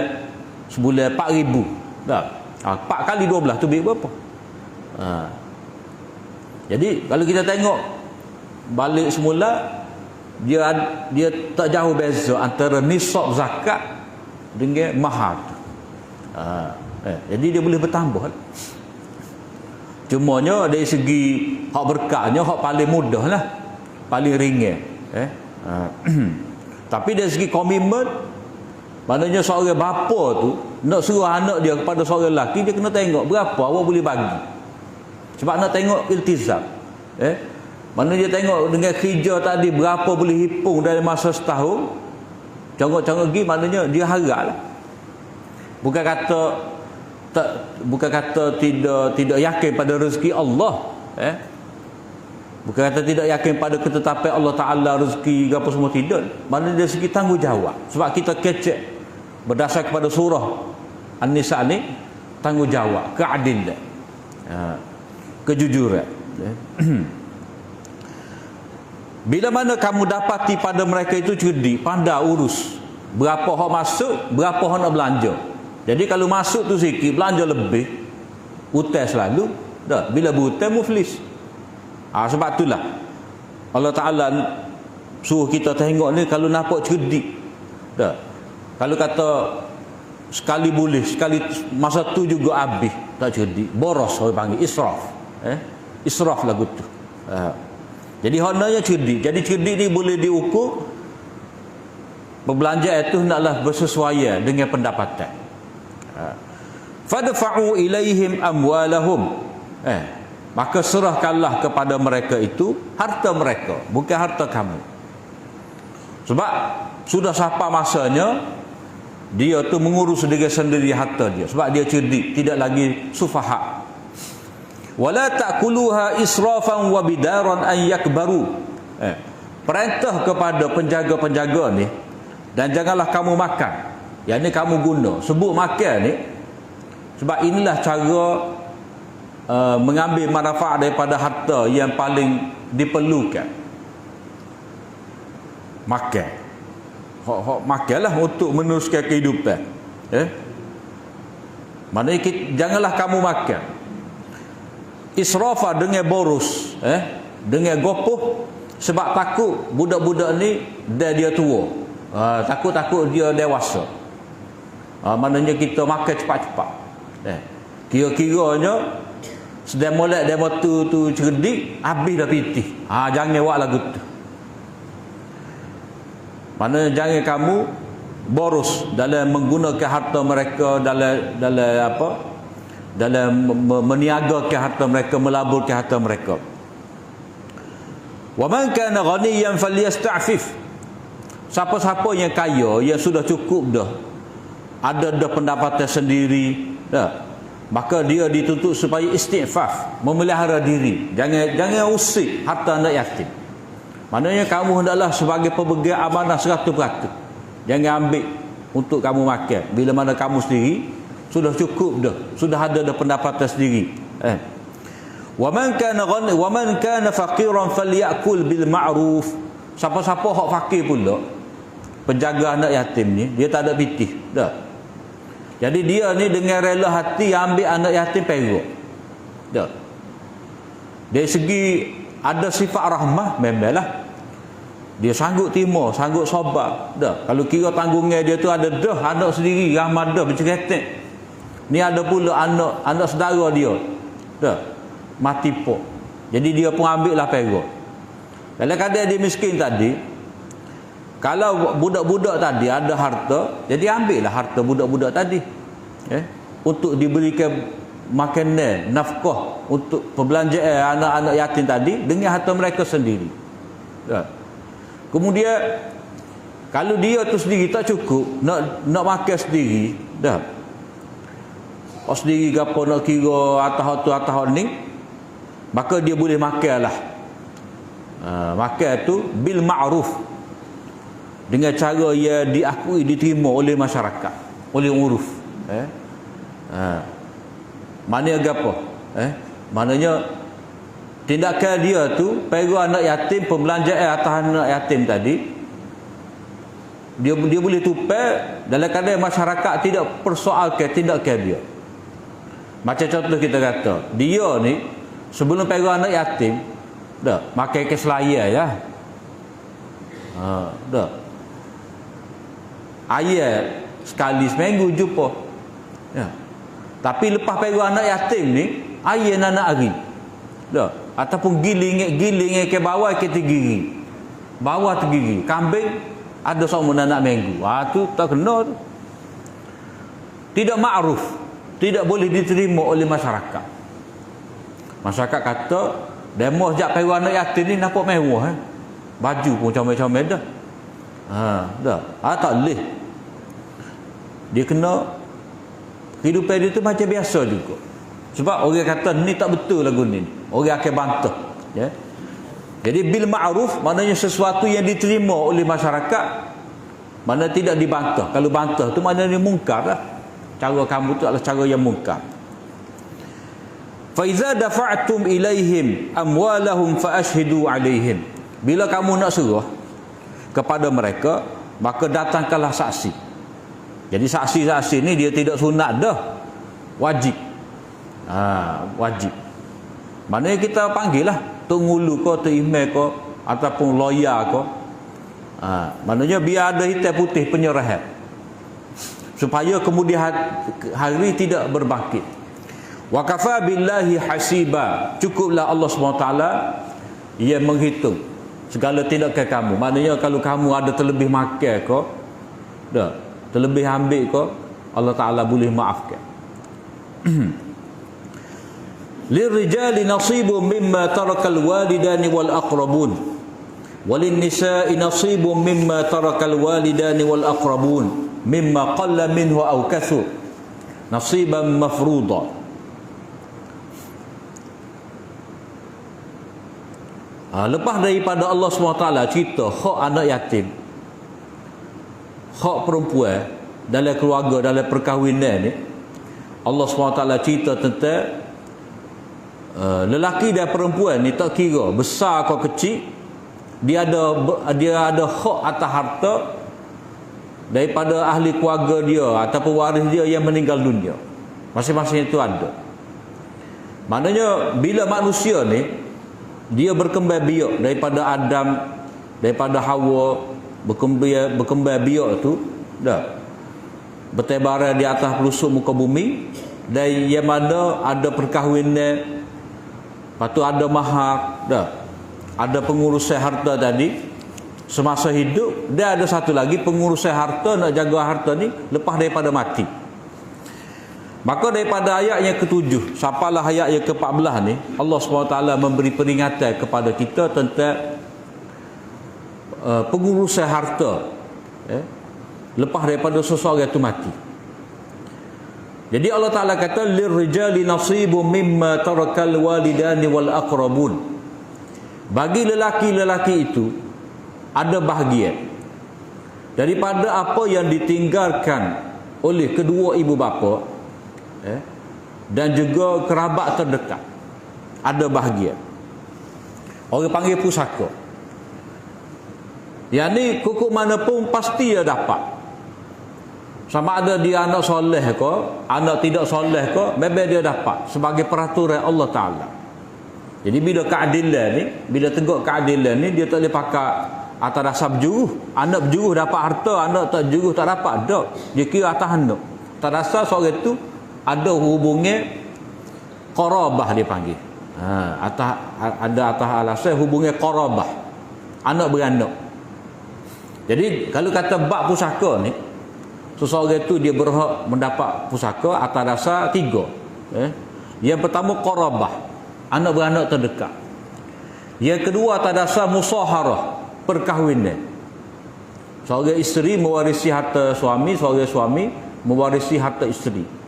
4,000, dah. 4 kali 12 tu duit berapa? Jadi kalau kita tengok balik semula, dia tak jauh beza antara nisab zakat dengan mahar tu. Jadi dia boleh bertambah. Cumanya dari segi hak berkahnya, hak paling mudah lah, paling ringan. Tapi dari segi komitmen, maknanya seorang bapa tu nak suruh anak dia kepada seorang lelaki, dia kena tengok berapa awak boleh bagi. Sebab nak tengok iltizam. Mana dia tengok dengan kerja tadi berapa boleh hipung dalam masa setahun. Congok-congok pergi, maknanya dia harap lah. Bukan kata tidak yakin pada rezeki Allah. Bukan kata tidak yakin pada ketetapan Allah Ta'ala rezeki apa semua, tidak. Maknanya dari segi tanggungjawab. Sebab kita kecek berdasar kepada surah An-Nisa ni, tanggungjawab, keadilan, kejujuran. Bila mana kamu dapati pada mereka itu cerdik, pandai urus, berapa hak masuk, berapa hak nak belanja. Jadi kalau masuk tu sikit, belanja lebih, hutang selalu, dah. Bila berhutang muflis. Sebab itulah Allah Ta'ala suruh kita tengok ni, kalau nampak cerdik, dah. Kalau kata sekali boleh, sekali masa tu juga habis, tak cerdik, boros orang panggil, israf. Israf lagu tu. Jadi honanya cerdik. Jadi cerdik ni boleh diukur, perbelanjaan itu naklah bersesuaian dengan pendapatan. Fadfa'u ilaihim amwalahum, maka serahkanlah kepada mereka itu harta mereka, bukan harta kamu. Sebab sudah sampai masanya dia tu mengurus dengan sendiri harta dia, sebab dia cerdik, tidak lagi sufaha. Wala ta'kuluha israfan wa bidaran an yakbaru, perintah kepada penjaga-penjaga ni, dan janganlah kamu makan, yang ni kamu guna, sebut makan ni, sebab inilah cara mengambil manfaat daripada harta yang paling diperlukan. Makan, makanlah untuk meneruskan kehidupan. Maknanya janganlah kamu makan. israfa dengan boros, dengan gopoh, sebab takut budak-budak ni dia tua. Takut-takut dia dewasa. Maknanya kita makan cepat-cepat. Kira-kiranya sedang molek dia tu cerdik, habis dah pitih. Jangan buat lagu tu. Maknanya jangan kamu boros dalam menggunakan harta mereka, dalam meniagakan harta mereka, melaburkan harta mereka. Wa man kana ghaniyan falyasta'fif. Siapa-siapa yang kaya, yang sudah cukup dah, ada pendapatan sendiri dah, maka dia dituntut supaya istighfaf, memelihara diri. Jangan usik harta anak yatim. Maknanya kamu hendaklah sebagai pemegang amanah 100%. Jangan ambil untuk kamu makan bila mana kamu sendiri sudah cukup dah, sudah ada pendapatan sendiri. Wa man kana faqiran falyakul bil ma'ruf. Siapa-siapa hak fakir pula, penjaga anak yatim ni, dia tak ada pitih dah. Jadi dia ni dengan rela hati ambil anak yatim perut dah. Dari segi ada sifat rahmah, memanglah dia sanggup terima, sanggup sabar dah. Kalau kira tanggungnya dia tu ada dah anak sendiri, ramai dah berceketek. Ni ada pula anak saudara dia dah mati pok. Jadi dia pun ambil lah perut. Kadang-kadang dia miskin tadi, kalau budak-budak tadi ada harta, jadi ambil lah harta budak-budak tadi, untuk diberikan makanan, nafkah, untuk perbelanjaan anak-anak yatim tadi dengan harta mereka sendiri. Kemudian kalau dia tu sendiri tak cukup, nak makan sendiri dah, sendiri gapo nak kira atas ni, maka dia boleh makanlah. Makan tu bil ma'ruf, dengan cara yang diakui, diterima oleh masyarakat, oleh uruf. Maknanya apa? Maknanya tindakan dia tu pergi anak yatim, pembelanjaan atas anak yatim tadi, dia boleh tupai dalam keadaan masyarakat tidak persoalkan tindakan dia. Macam contoh kita kata, dia ni sebelum pergi anak yatim dah makan ke selaya ya. Dah. Ayat sekali seminggu jumpa. Ya. Tapi lepas pergi anak yatim ni, ayat anak hari. Dah. Ataupun giling ke bawah ke tigiri. Bawah tigiri. Kambing ada seumur anak minggu. Tu tak kena tu. Tidak ma'ruf. Tidak boleh diterima oleh masyarakat. Masyarakat kata, demo sejak pergi anak yatim ni nampak mewah. Baju pun comel-comel dah. Dah. Tak boleh. Dia kena kehidupan dia tu macam biasa juga. Sebab orang kata ni tak betul lagu ni. Orang akan bantah. Ya. Jadi bil ma'ruf maknanya sesuatu yang diterima oleh masyarakat, mana tidak dibantah. Kalau bantah tu maknanya mungkar lah. Cara kamu tu adalah cara yang mungkar. Fa iza dafa'tum ilaihim amwalahum fa ashhidu alaihim. Bila kamu nak suruh kepada mereka, maka datangkanlah saksi. Jadi saksi-saksi ni dia tidak sunat dah, wajib. Wajib. Maknanya kita panggil lah Tok Ngulu ko, Tok Imam ko, ataupun lawyer ko. Maknanya biar ada hitam putih penyerahan, supaya kemudian hari tidak berbangkit. Wa kafa billahi hasiba. Cukuplah Allah SWT yang menghitung segala tindakan kamu. Maknanya kalau kamu ada terlebih makan ko, dah, terlebih ambil ko, Allah Ta'ala boleh maafkan. Lirijali nasibun mimma tarakal walidani wal aqrabun walin nisa'i nasibun mimma tarakal walidani wal aqrabun mimma qalla minhu aw kathur nasiban mafruḍa. Lepas daripada Allah SWT cerita hak anak yatim, hak perempuan dalam keluarga, dalam perkahwinan ni, Allah SWT cerita tentang lelaki dan perempuan ni, tak kira besar atau kecil, dia ada hak atas harta daripada ahli keluarga dia ataupun waris dia yang meninggal dunia. Masing-masing itu ada. Maknanya bila manusia ni dia berkembang biak daripada Adam, daripada Hawa, berkembang biak tu dah bertebaran di atas pelusuk muka bumi, dan yang mana ada perkahwinan, lepas tu ada mahar, dah ada pengurusan harta tadi semasa hidup, dan ada satu lagi pengurusan harta, nak jaga harta ni lepas daripada mati. Maka daripada ayat yang ke-7 sampailah ayat yang ke-14 ni, Allah SWT memberi peringatan kepada kita tentang pengurusan harta lepas daripada seseorang itu mati. Jadi Allah Ta'ala kata lirrijali nasibun mimma tarakal walidani wal aqrabun. Bagi lelaki-lelaki itu ada bahagian daripada apa yang ditinggalkan oleh kedua ibu bapa dan juga kerabat terdekat. Ada bahagian. Orang panggil pusaka. Yang ni kuku mana pun pasti dia dapat. Sama ada dia anak soleh ke, anak tidak soleh ke, memang dia dapat sebagai peraturan Allah Ta'ala. Jadi bila keadilan ni, bila tegak keadilan ni, dia tak boleh pakai atas dasar berjuruh. Anak berjuruh dapat harta, anak tak berjuruh tak dapat. Tak. Dia kira atas anak. Atas dasar seorang tu ada hubungan qarabah dia panggil. Ada atas alasan hubungan qarabah. Anak beranak. Jadi kalau kata bab pusaka ni, seseorang itu dia berhak mendapat pusaka atas dasar 3. Yang pertama qarabah, anak beranak terdekat. Yang kedua atas dasar musaharah, perkahwinan. Seorang isteri mewarisi harta suami, seorang suami mewarisi harta isteri.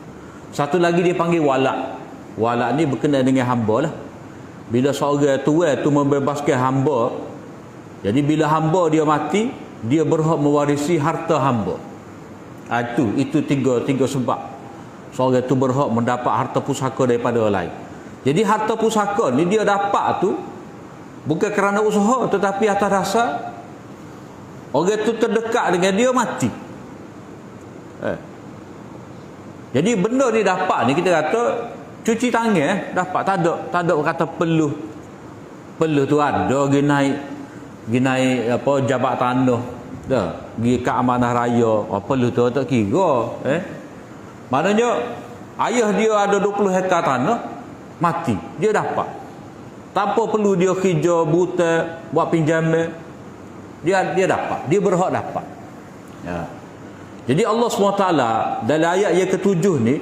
Satu lagi dia panggil walak. Walak ni berkenaan dengan hamba lah. Bila seorang tua tu membebaskan hamba, jadi bila hamba dia mati, dia berhak mewarisi harta hamba. Itu tiga sebab seorang tu berhak mendapat harta pusaka daripada orang lain. Jadi harta pusaka ni dia dapat tu bukan kerana usaha, tetapi atas dasar orang tu terdekat dengan dia mati. Jadi benda ni dapat ni, kita kata cuci tangan dapat, tak ada kata perlu tu ada ginai apa jabat tanah dah pergi ke amanah raya, perlu tu tak kira. Maknanya ayah dia ada 20 hektar tanah, mati dia dapat tanpa perlu dia kerja buta buat pinjaman, dia dapat, dia berhak dapat. Jadi Allah SWT dalam ayat yang ke-7 ni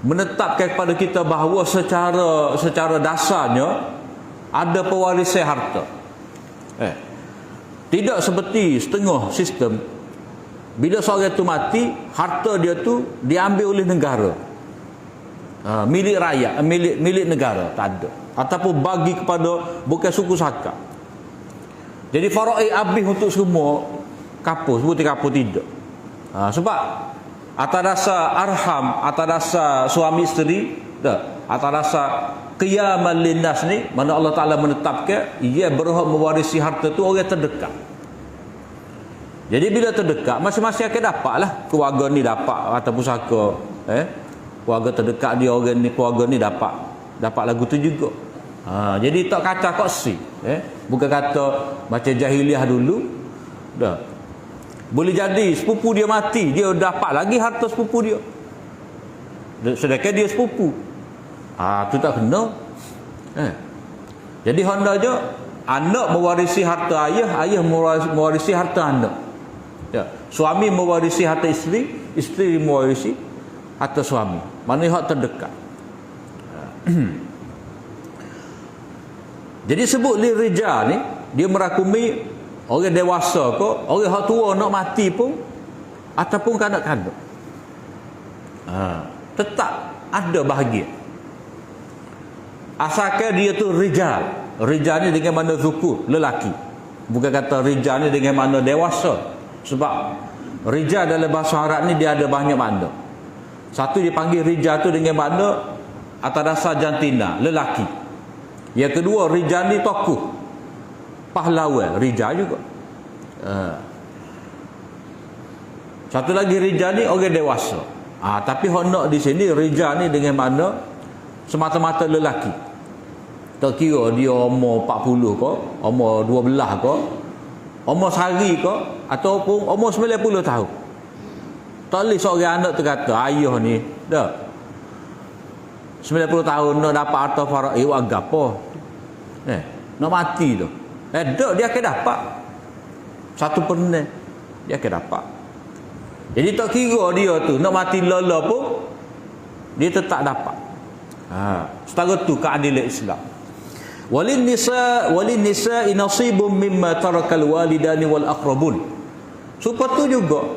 menetapkan kepada kita bahawa secara dasarnya ada pewarisan harta. Tidak seperti setengah sistem, bila seorang itu mati, harta dia tu diambil oleh negara, milik rakyat, milik negara, tak ada, ataupun bagi kepada bukan suku saka. Jadi faraid habis untuk semua kapur, seperti kapur tidak. Sebab atas dasar arham, atas dasar suami isteri, atas dasar qiyamal linnas ni, mana Allah Ta'ala menetapkan ia berhak mewarisi harta tu orang terdekat. Jadi bila terdekat, masing-masing akan dapat lah. Keluarga ni dapat harta pusaka, keluarga terdekat dia, orang ni, keluarga ni dapat lagu tu juga. Jadi tak kacau kok si, bukan kata macam jahiliah dulu dah. Boleh jadi sepupu dia mati, dia dapat lagi harta sepupu dia, sedangkan dia sepupu. Tu tak kena. Jadi honda je anak mewarisi harta ayah, ayah mewarisi harta anak. Suami mewarisi harta isteri, isteri mewarisi harta suami. Mana hak terdekat. Jadi sebut li rijal ni, dia merakumi orang dewasa ke, orang hak tua nak mati pun, ataupun kanak-kanak. Tetap ada bahagia. Asalkan dia tu rijal. Rijal ni dengan mana zukur, lelaki. Bukan kata rijal ni dengan mana dewasa. Sebab rijal dalam bahasa Arab ni dia ada banyak makna. Satu dipanggil rijal tu dengan makna atas dasar jantina, lelaki. Yang kedua, rijal ni tokoh, pahlawan, rijal juga. Satu lagi rijal ni orang dewasa. Tapi honok di sini rijal ni dengan makna semata-mata lelaki. Tak kira dia umur 40 ke, umur 12 ke, umur sehari ke, ataupun umur 90 tahun. Tak boleh seorang anak tu kata, ayah ni dah 90 tahun nak dapat harta faraid buat gapo? Nak mati tu. Tak, dia akan dapat. Satu pernah dia akan dapat. Jadi tak kira dia tu nak mati lala pun dia tetap dapat. Setara tu keadilan Islam. Walin nisa nasibun mimma tarakal walidani wal aqrabun. Supaya tu juga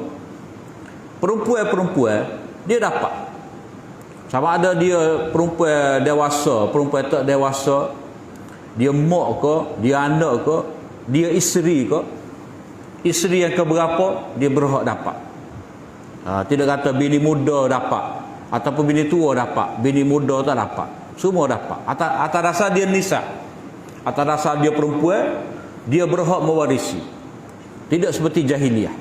perempuan dia dapat. Sama ada dia perempuan dewasa, perempuan tak dewasa, dia mak ke, dia anak ke, dia isteri ke, isteri yang keberapa, dia berhak dapat. Tidak kata bini muda dapat ataupun bini tua dapat, bini muda tak dapat. Semua dapat. Atas dasar dia nisa, atas dasar dia perempuan, dia berhak mewarisi. Tidak seperti jahiliah.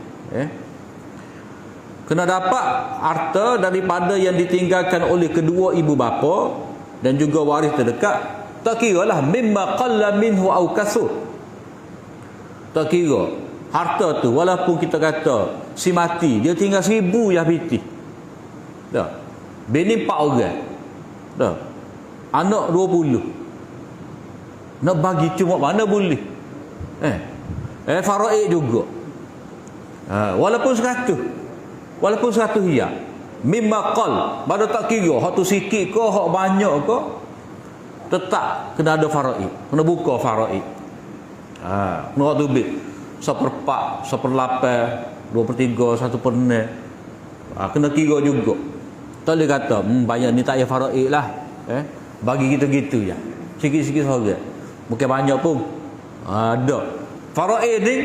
Kena dapat harta daripada yang ditinggalkan oleh kedua ibu bapa dan juga waris terdekat. Tak kiralah mimma qalla minhu au kasur. Tak kira harta tu walaupun kita kata si mati dia tinggal 1000 Yahudi. Dah. Bini 4 orang. Dah. Anak 20. Nak bagi cuma mana boleh. Faraid juga. Walaupun 100. Walaupun 100 hia. Mimma qal, pada tak kira hak tu sikit ke hak banyak ke, tetap kena ada faraid. Kena buka faraid. Kena waktu bit 1/4, 1/8, 2/3, 1/6. Kena kira juga. Tak boleh kata banyak ni tak payah faraid lah. Bagi gitu-gitu je. Sikit-sikit saja. Bukan banyak pun. Ada. Faraid ni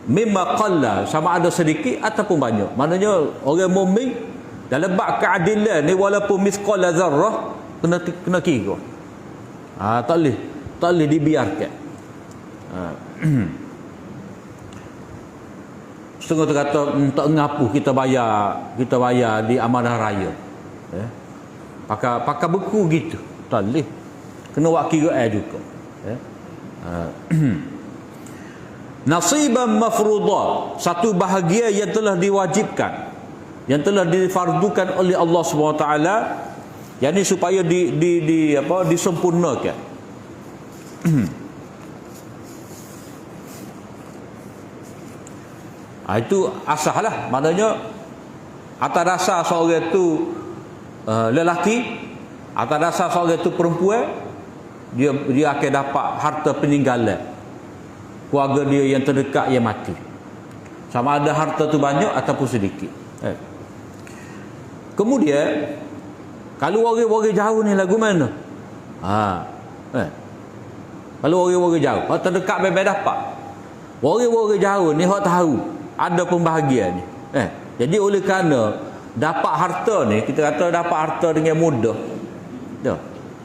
mimma qalla, sama ada sedikit ataupun banyak. Maknanya orang mukmin dalam bab keadilan ni walaupun misqala zarrah kena kira. Tak boleh dibiarkan. Setengah tu kata tak ngapu kita bayar di amanah raya. Pakai beku gitu. Tak boleh. Kena buat kiraan juga. Nasiban mafruḍa, satu bahagia yang telah diwajibkan, yang telah difardukan oleh Allah SWT, yang ini supaya disempurnakan. Itu asal lah. Maknanya atas dasar seorang itu lelaki, atas dasar seorang itu perempuan, dia akan dapat harta peninggalan keluarga dia yang terdekat yang mati, sama ada harta tu banyak ataupun sedikit. Kemudian kalau orang-orang jauh ni lagu mana? Kalau orang-orang jauh, hak terdekat bebek dapat. Orang-orang jauh ni hak tahu ada pembahagian ni. Jadi oleh kerana dapat harta ni, kita kata dapat harta dengan mudah.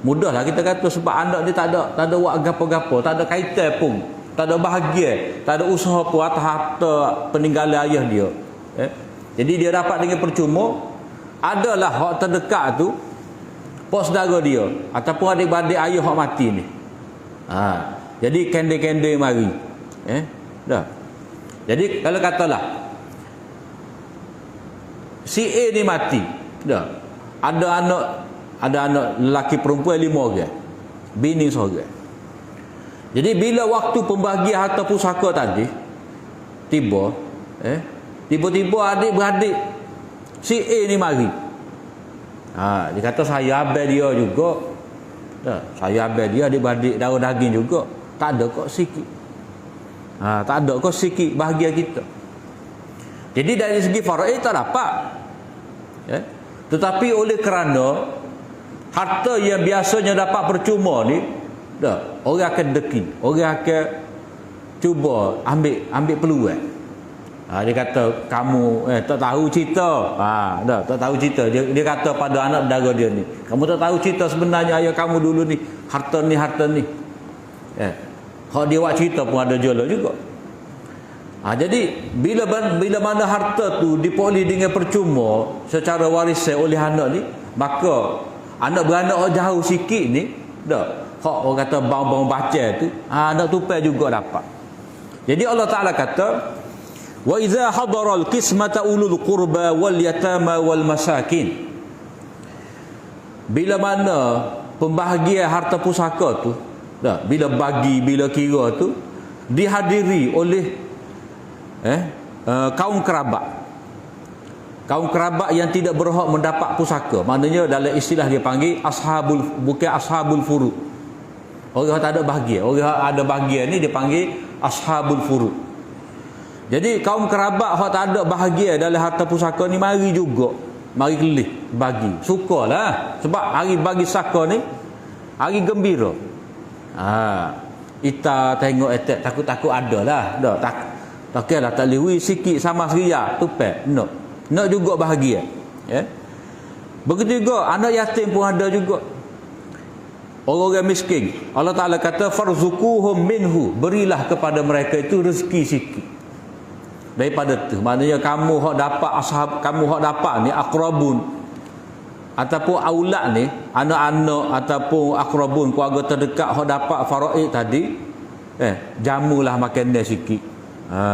Mudahlah kita kata sebab anak ni tak ada buat gapo-gapo, tak ada kaitan pun, tak ada bahagia, tak ada usaha pun atas harta peninggalan ayah dia. Jadi dia dapat dengan percuma. Adalah hak terdekat tu pak saudara dia ataupun adik-adik ayah hak mati ni. Jadi kende-kende mari. Dah. Jadi kalau katalah si A ni mati, dah. Ada anak lelaki perempuan 5 orang. Bini seorang. Jadi bila waktu pembahagian harta pusaka tadi tiba, tiba-tiba adik-beradik si A ni mari. Dia kata saya abang dia juga. Saya abang dia, adik-beradik darah daging juga. Tak ada kok sikit. Tak ada kok sikit bahagia kita. Jadi dari segi faraid tak dapat. Tetapi oleh kerana harta yang biasanya dapat percuma ni, orang akan deki, orang akan cuba ambil peluang. Dia kata kamu tak tahu cerita. Tak tahu cerita. Dia kata pada anak dara dia ni, kamu tak tahu cerita sebenarnya ayah kamu dulu ni harta ni. Kalau dia buat cerita pun ada jala juga. Jadi bila mana harta tu diperoleh dengan percuma secara warisan oleh anak ni, maka Anak beranak orang jauh sikit ni, dah. Hak orang kata bang-bang baca tu, anak tupai juga dapat. Jadi Allah Taala kata, wa idza hadaral qismata ulul qurba wal yatama wal masakin. Bila mana pembahagian harta pusaka tu, dah, bila bagi, bila kira tu dihadiri oleh kaum kerabat. Kaum kerabat yang tidak berhak mendapat pusaka. Maknanya dalam istilah dia panggil bukan ashabul furud. Orang tak ada bahagian. Orang ada bahagian ni dia panggil ashabul furud. Jadi kaum kerabat hak tak ada bahagian dalam harta pusaka ni mari juga. Mari kelih bagi. Sukalah. Sebab hari bagi saka ni hari gembira. Kita tengok etek takut-takut ada lah. Tak kira lah tak lewi sikit sama seria tupai. Nak juga bahagia. Ya. Begitu juga anak yatim pun ada juga. Orang-orang miskin. Allah Taala kata farzuquhum minhu, berilah kepada mereka itu rezeki sikit. Daripada tu. Maknanya kamu hak dapat kamu hak dapat ni aqrabun ataupun aulad ni, anak-anak ataupun aqrabun keluarga terdekat hak dapat faraid tadi, jamulah makanan sikit.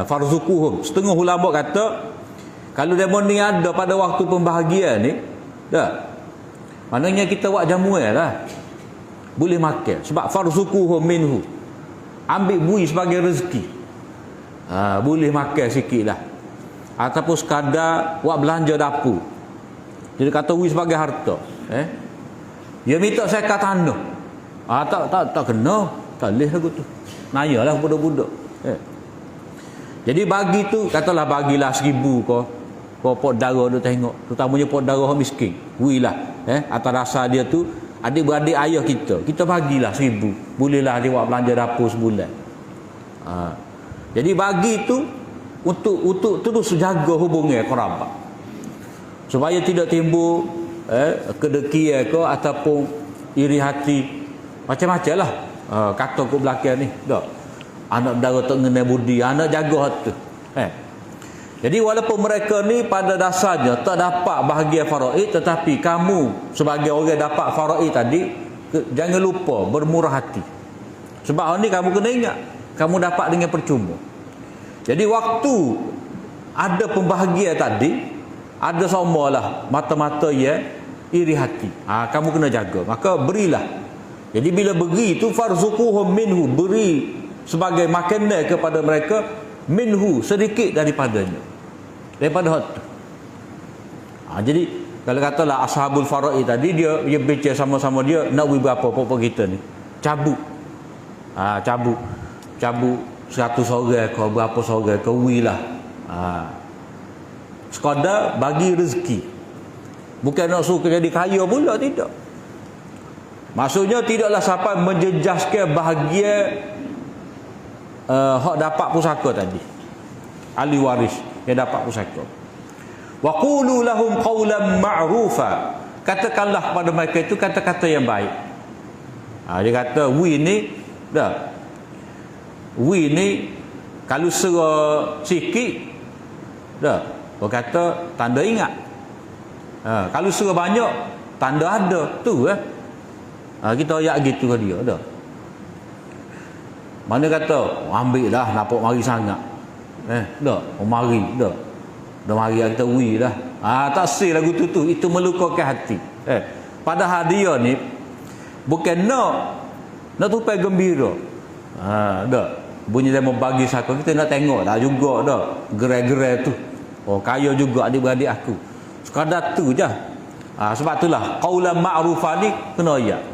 Farzuquhum. Setengah ulama kata kalau demo ni ada pada waktu pembahagian ni, dah. Maknanya kita buat jamuan lah. Boleh makan. Sebab farzuquhum minhu. Ambil bui sebagai rezeki. Boleh makan sikit lah. Ataupun sekadar buat belanja dapur. Jadi kata bui sebagai harta. Dia minta saya kat tanah. Tak kena. Tak boleh lagu tu. Nayalah budak-budak. Jadi bagi tu, katalah bagilah 1,000 kau pot darah tu tengok, terutamanya pot darah orang miskin, wilah atas dasar dia tu adik-beradik ayah kita bagilah 1,000, bolehlah dia buat belanja dapur sebulan. Jadi bagi tu untuk terus jaga hubungan kerabat supaya tidak timbul kedekian ke ataupun iri hati macam-macam lah. Kata ke belakang ni dah, anak dara tak mengenai budi, anak jaga hati. Jadi walaupun mereka ni pada dasarnya tak dapat bahagian faraid, tetapi kamu sebagai orang yang dapat faraid tadi, jangan lupa bermurah hati. Sebab hal ni kamu kena ingat, kamu dapat dengan percuma. Jadi waktu ada pembahagian tadi, ada somalah mata-mata ya iri hati. Kamu kena jaga. Maka berilah. Jadi bila beri tu farzuquhum minhu, beri sebagai makanan kepada mereka minhu, sedikit daripadanya. Daripada hot. Jadi kalau katalah ashabul faraid tadi dia baca sama-sama dia nak beri berapa pokok kita ni. Cabut. Cabut 100 orang ke berapa orang ke wilah. Sekadar bagi rezeki. Bukan nak suruh jadi kaya pula, tidak. Maksudnya tidaklah sampai menjejaskan bahagia hak dapat pusaka tadi. Ahli waris yang dapat pusaka. Wa qulu lahum qawlan ma'rufa. Katakanlah kepada mereka itu kata-kata yang baik. Dia kata wi ni dah. Wi ni kalau serah sikit dah. Dia kata tanda ingat. Kalau serah banyak tanda ada. Tu kita ayat gitu ke dia dah. Mana kata ambil dah nampak mari sangat. Dah, mari dah. Dah mari kita wi dah. Tak sel lagu tu itu melukakan hati. Padahal dia ni bukan nak tupai gembira. Dah. Bunyi dia mau bagi saka kita nak tengok dah juga dah. Gerai-gerai tu. Kaya juga adik-beradik aku. Sekadar tu je. Sebab itulah qaulan ma'rufah ni kena ayat.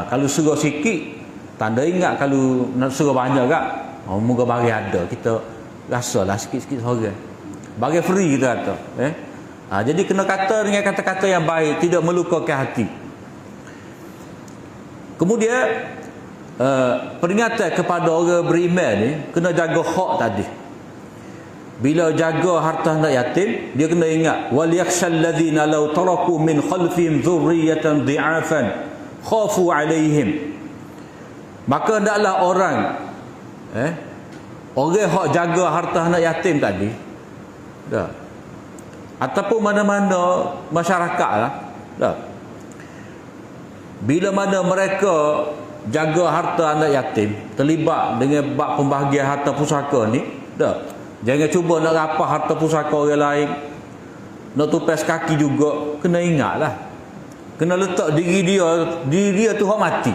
Kalau suruh sikit tanda ingat, kalau nak suruh banyak kak moga bagi ada, kita rasalah sikit-sikit seorang bagi free kita kata. Jadi kena kata dengan kata-kata yang baik, tidak melukakan hati. Kemudian peringatan kepada orang beriman ni kena jaga hak tadi. Bila jaga harta anak yatim, dia kena ingat wal yakhshal ladzina law taraku min khalfihim dhurriyatan dhi'afan khafu 'alaihim. Maka hendaklah orang orang hak jaga harta anak yatim tadi ataupun mana-mana masyarakat lah bila mana mereka jaga harta anak yatim, terlibat dengan bab pembahagian harta pusaka ni, dah. Jangan cuba nak rapah harta pusaka orang lain, nak tupas kaki juga, kena ingatlah. Kena letak diri dia tu hak mati.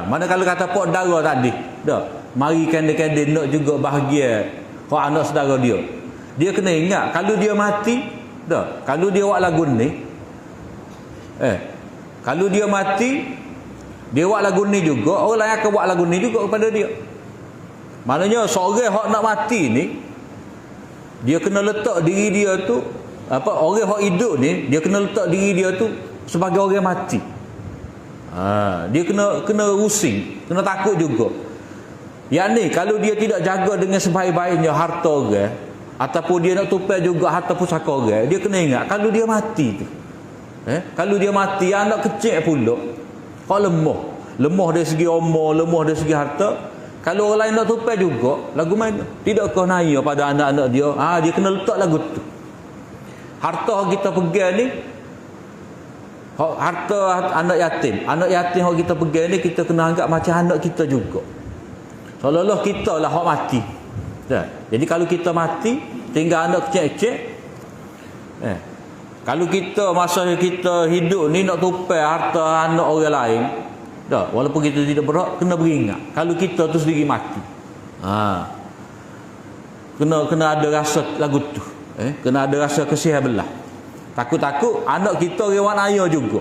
Mana kalau kata pok dara tadi, dah. Mari kandai-kandai nak juga bahagia hak anak saudara dia. Dia kena ingat kalau dia mati, dah. Kalau dia buat lagu ni, kalau dia mati, dia buat lagu ni juga, orang lain akan buat lagu ni juga kepada dia. Maknanya seorang hak nak mati ni, dia kena letak diri dia tu, orang hak hidup ni, dia kena letak diri dia tu sebagai orang mati. Dia kena rusing, kena takut juga. Yang ni kalau dia tidak jaga dengan sebaik-baiknya harta orang, ataupun dia nak tupai juga harta pusaka orang, dia kena ingat kalau dia mati tu, kalau dia mati, anak kecil pula, hak lemah dari segi umur, lemah dari segi harta. Kalau orang lain nak tupai juga, lagu mana? Tidakkah naya pada anak-anak dia? Dia kena letak lagu tu. Harta yang kita pegang ni, harta anak yatim yang kita pegang ni, kita kena anggap macam anak kita juga. Seolah-olah kita lah hak mati. Jadi kalau kita mati, tinggal anak kecil-kecil, kalau kita masa kita hidup ni nak tupai harta anak orang lain, dah, walaupun kita tidak berhak, kena beringat kalau kita tu sendiri mati. Kena ada rasa lagu tu, kena ada rasa kesian belah. Takut-takut anak kita rewan ayah juga.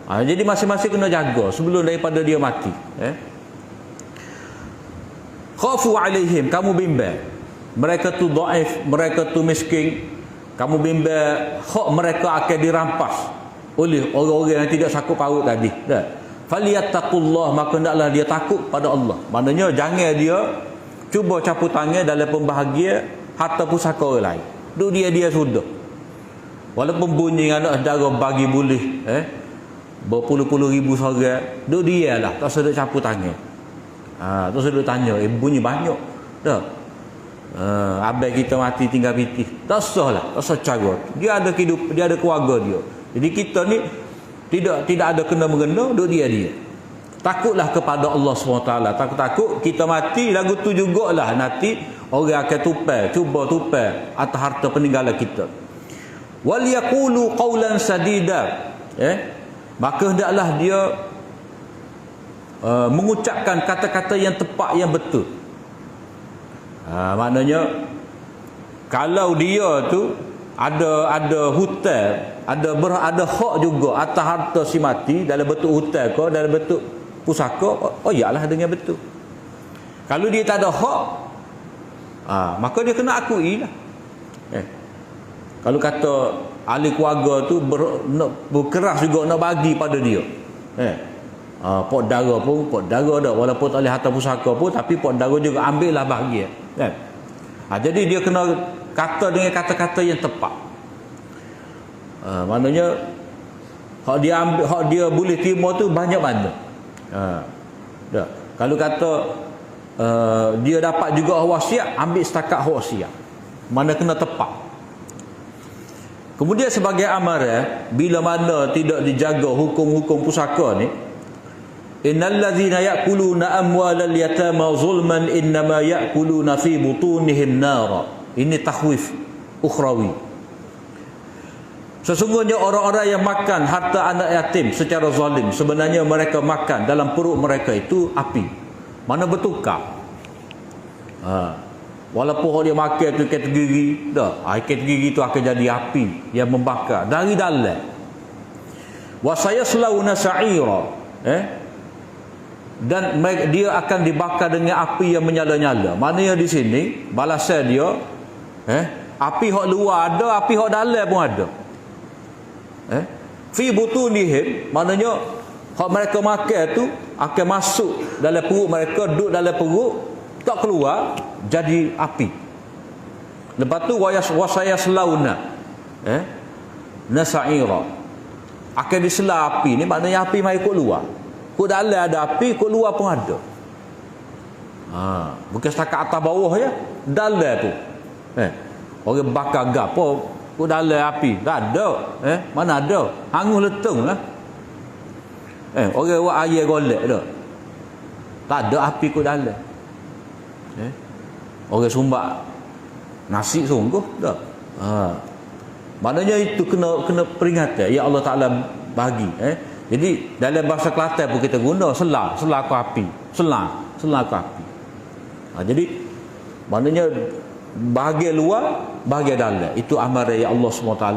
Jadi masing-masing kena jaga sebelum daripada dia mati. Khafu alaihim, kamu bimbang mereka tu dhaif, mereka tu miskin, kamu bimbang hak mereka akan dirampas oleh orang-orang yang tidak sakut paut tadi. Falyattaqullah, maka hendaklah dia takut pada Allah. Maknanya jangan dia cuba campur tangan dalam pembahagian harta pusaka orang lain. Duk dia sudah. Walaupun bunyi anak saudara bagi boleh berpuluh-puluh ribu seorang, duk dia lah, tak sedut campur tangan. Tak sedut tanya, bunyi banyak dah. Abang kita mati tinggal piti, tak sah lah, tak sah cara. Dia ada kehidupan, dia ada keluarga dia. Jadi kita ni tidak ada kena mengena, duk dia. Takutlah kepada Allah SWT. Takut kita mati, lagu tu jugalah nanti orang akan cuba tupai atas harta peninggalan kita. Wal yaqulu qawlan sadida, maka hendaklah dia mengucapkan kata-kata yang tepat, yang betul. Maknanya kalau dia tu ada hutang, ada hak juga atas harta si mati dalam bentuk hutang ke, dalam bentuk pusaka, iyalah dengan betul. Kalau dia tak ada hak, maka dia kena akui lah. Kalau kata ahli keluarga tu berkeras juga nak bagi pada dia, pot dara dah, walaupun tak boleh harta pusaka pun, tapi pot dara juga ambil lah bahagian. Jadi dia kena kata dengan kata-kata yang tepat. Maknanya hak dia boleh terima tu banyak mana. Kalau kata dia dapat juga wasiat, ambil setakat wasiat. Mana kena tepat. Kemudian sebagai amaran, bila mana tidak dijaga hukum-hukum pusaka ni, innal ladzina ya'kuluna amwalal yatama zulman innama ya'kuluna fi butunihim nara. Ini takhwif ukhrawi. Sesungguhnya orang-orang yang makan harta anak yatim secara zalim, sebenarnya mereka makan dalam perut mereka itu api. Mana bertukar. Walaupun dia makan tu kategori dah, kategori itu akan jadi api yang membakar dari dalam. Wa sayaslawna sa'ira, dan dia akan dibakar dengan api yang menyala-nyala. Maknanya di sini balasan dia, api hak luar ada, api hak dalam pun ada. Fi butunihim, maknanya hak mereka makan tu akan masuk dalam perut mereka, duduk dalam perut, tak keluar, jadi api. Lepas tu wasayaslauna nasa'ira, akan disela api ni, maknanya api mai ikut luar. Kut dalam ada api, kut luar pun ada. Bukan setakat atas bawah ya, dalam tu. Orang bakar gapo, kut dalam api, tak ada. Mana ada? Hangus letung lah. Orang buat air golek dah. Tak ada api kat dalam. Orang sumbat nasi sungguh dah. Maknanya itu kena peringatan. Ya Allah Ta'ala bagi. Jadi dalam bahasa Kelantan pun kita guna selah ku api. Selah ku api. Jadi maknanya bahagian luar, bahagian dalam. Itu amaran yang Allah SWT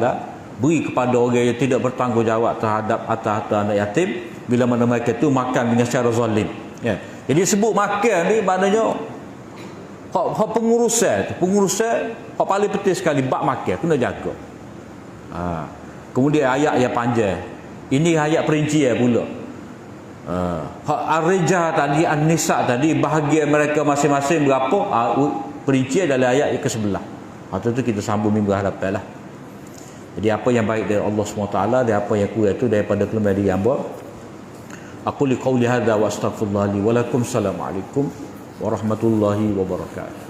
beri kepada orang yang tidak bertanggungjawab terhadap harta-harta anak yatim bila mana mereka itu makan dengan secara zalim. Jadi sebut makan ni maknanya hak pengurusan hak paling penting sekali bab makan kena jaga. Kemudian ayat yang panjang. Ini ayat perincian pula. Hak ar-rijal tadi, an-nisa tadi, bahagian mereka masing-masing berapa? Perincian dalam ayat yang ke-11. Itu kita sambung minggu hadapan lah. Jadi apa yang baik dari Allah SWT dan apa yang kurang itu daripada kelemahan diri hamba. Aku li qawli hadza wa astaghfirullah li wa lakum. Assalamualaikum warahmatullahi wabarakatuh.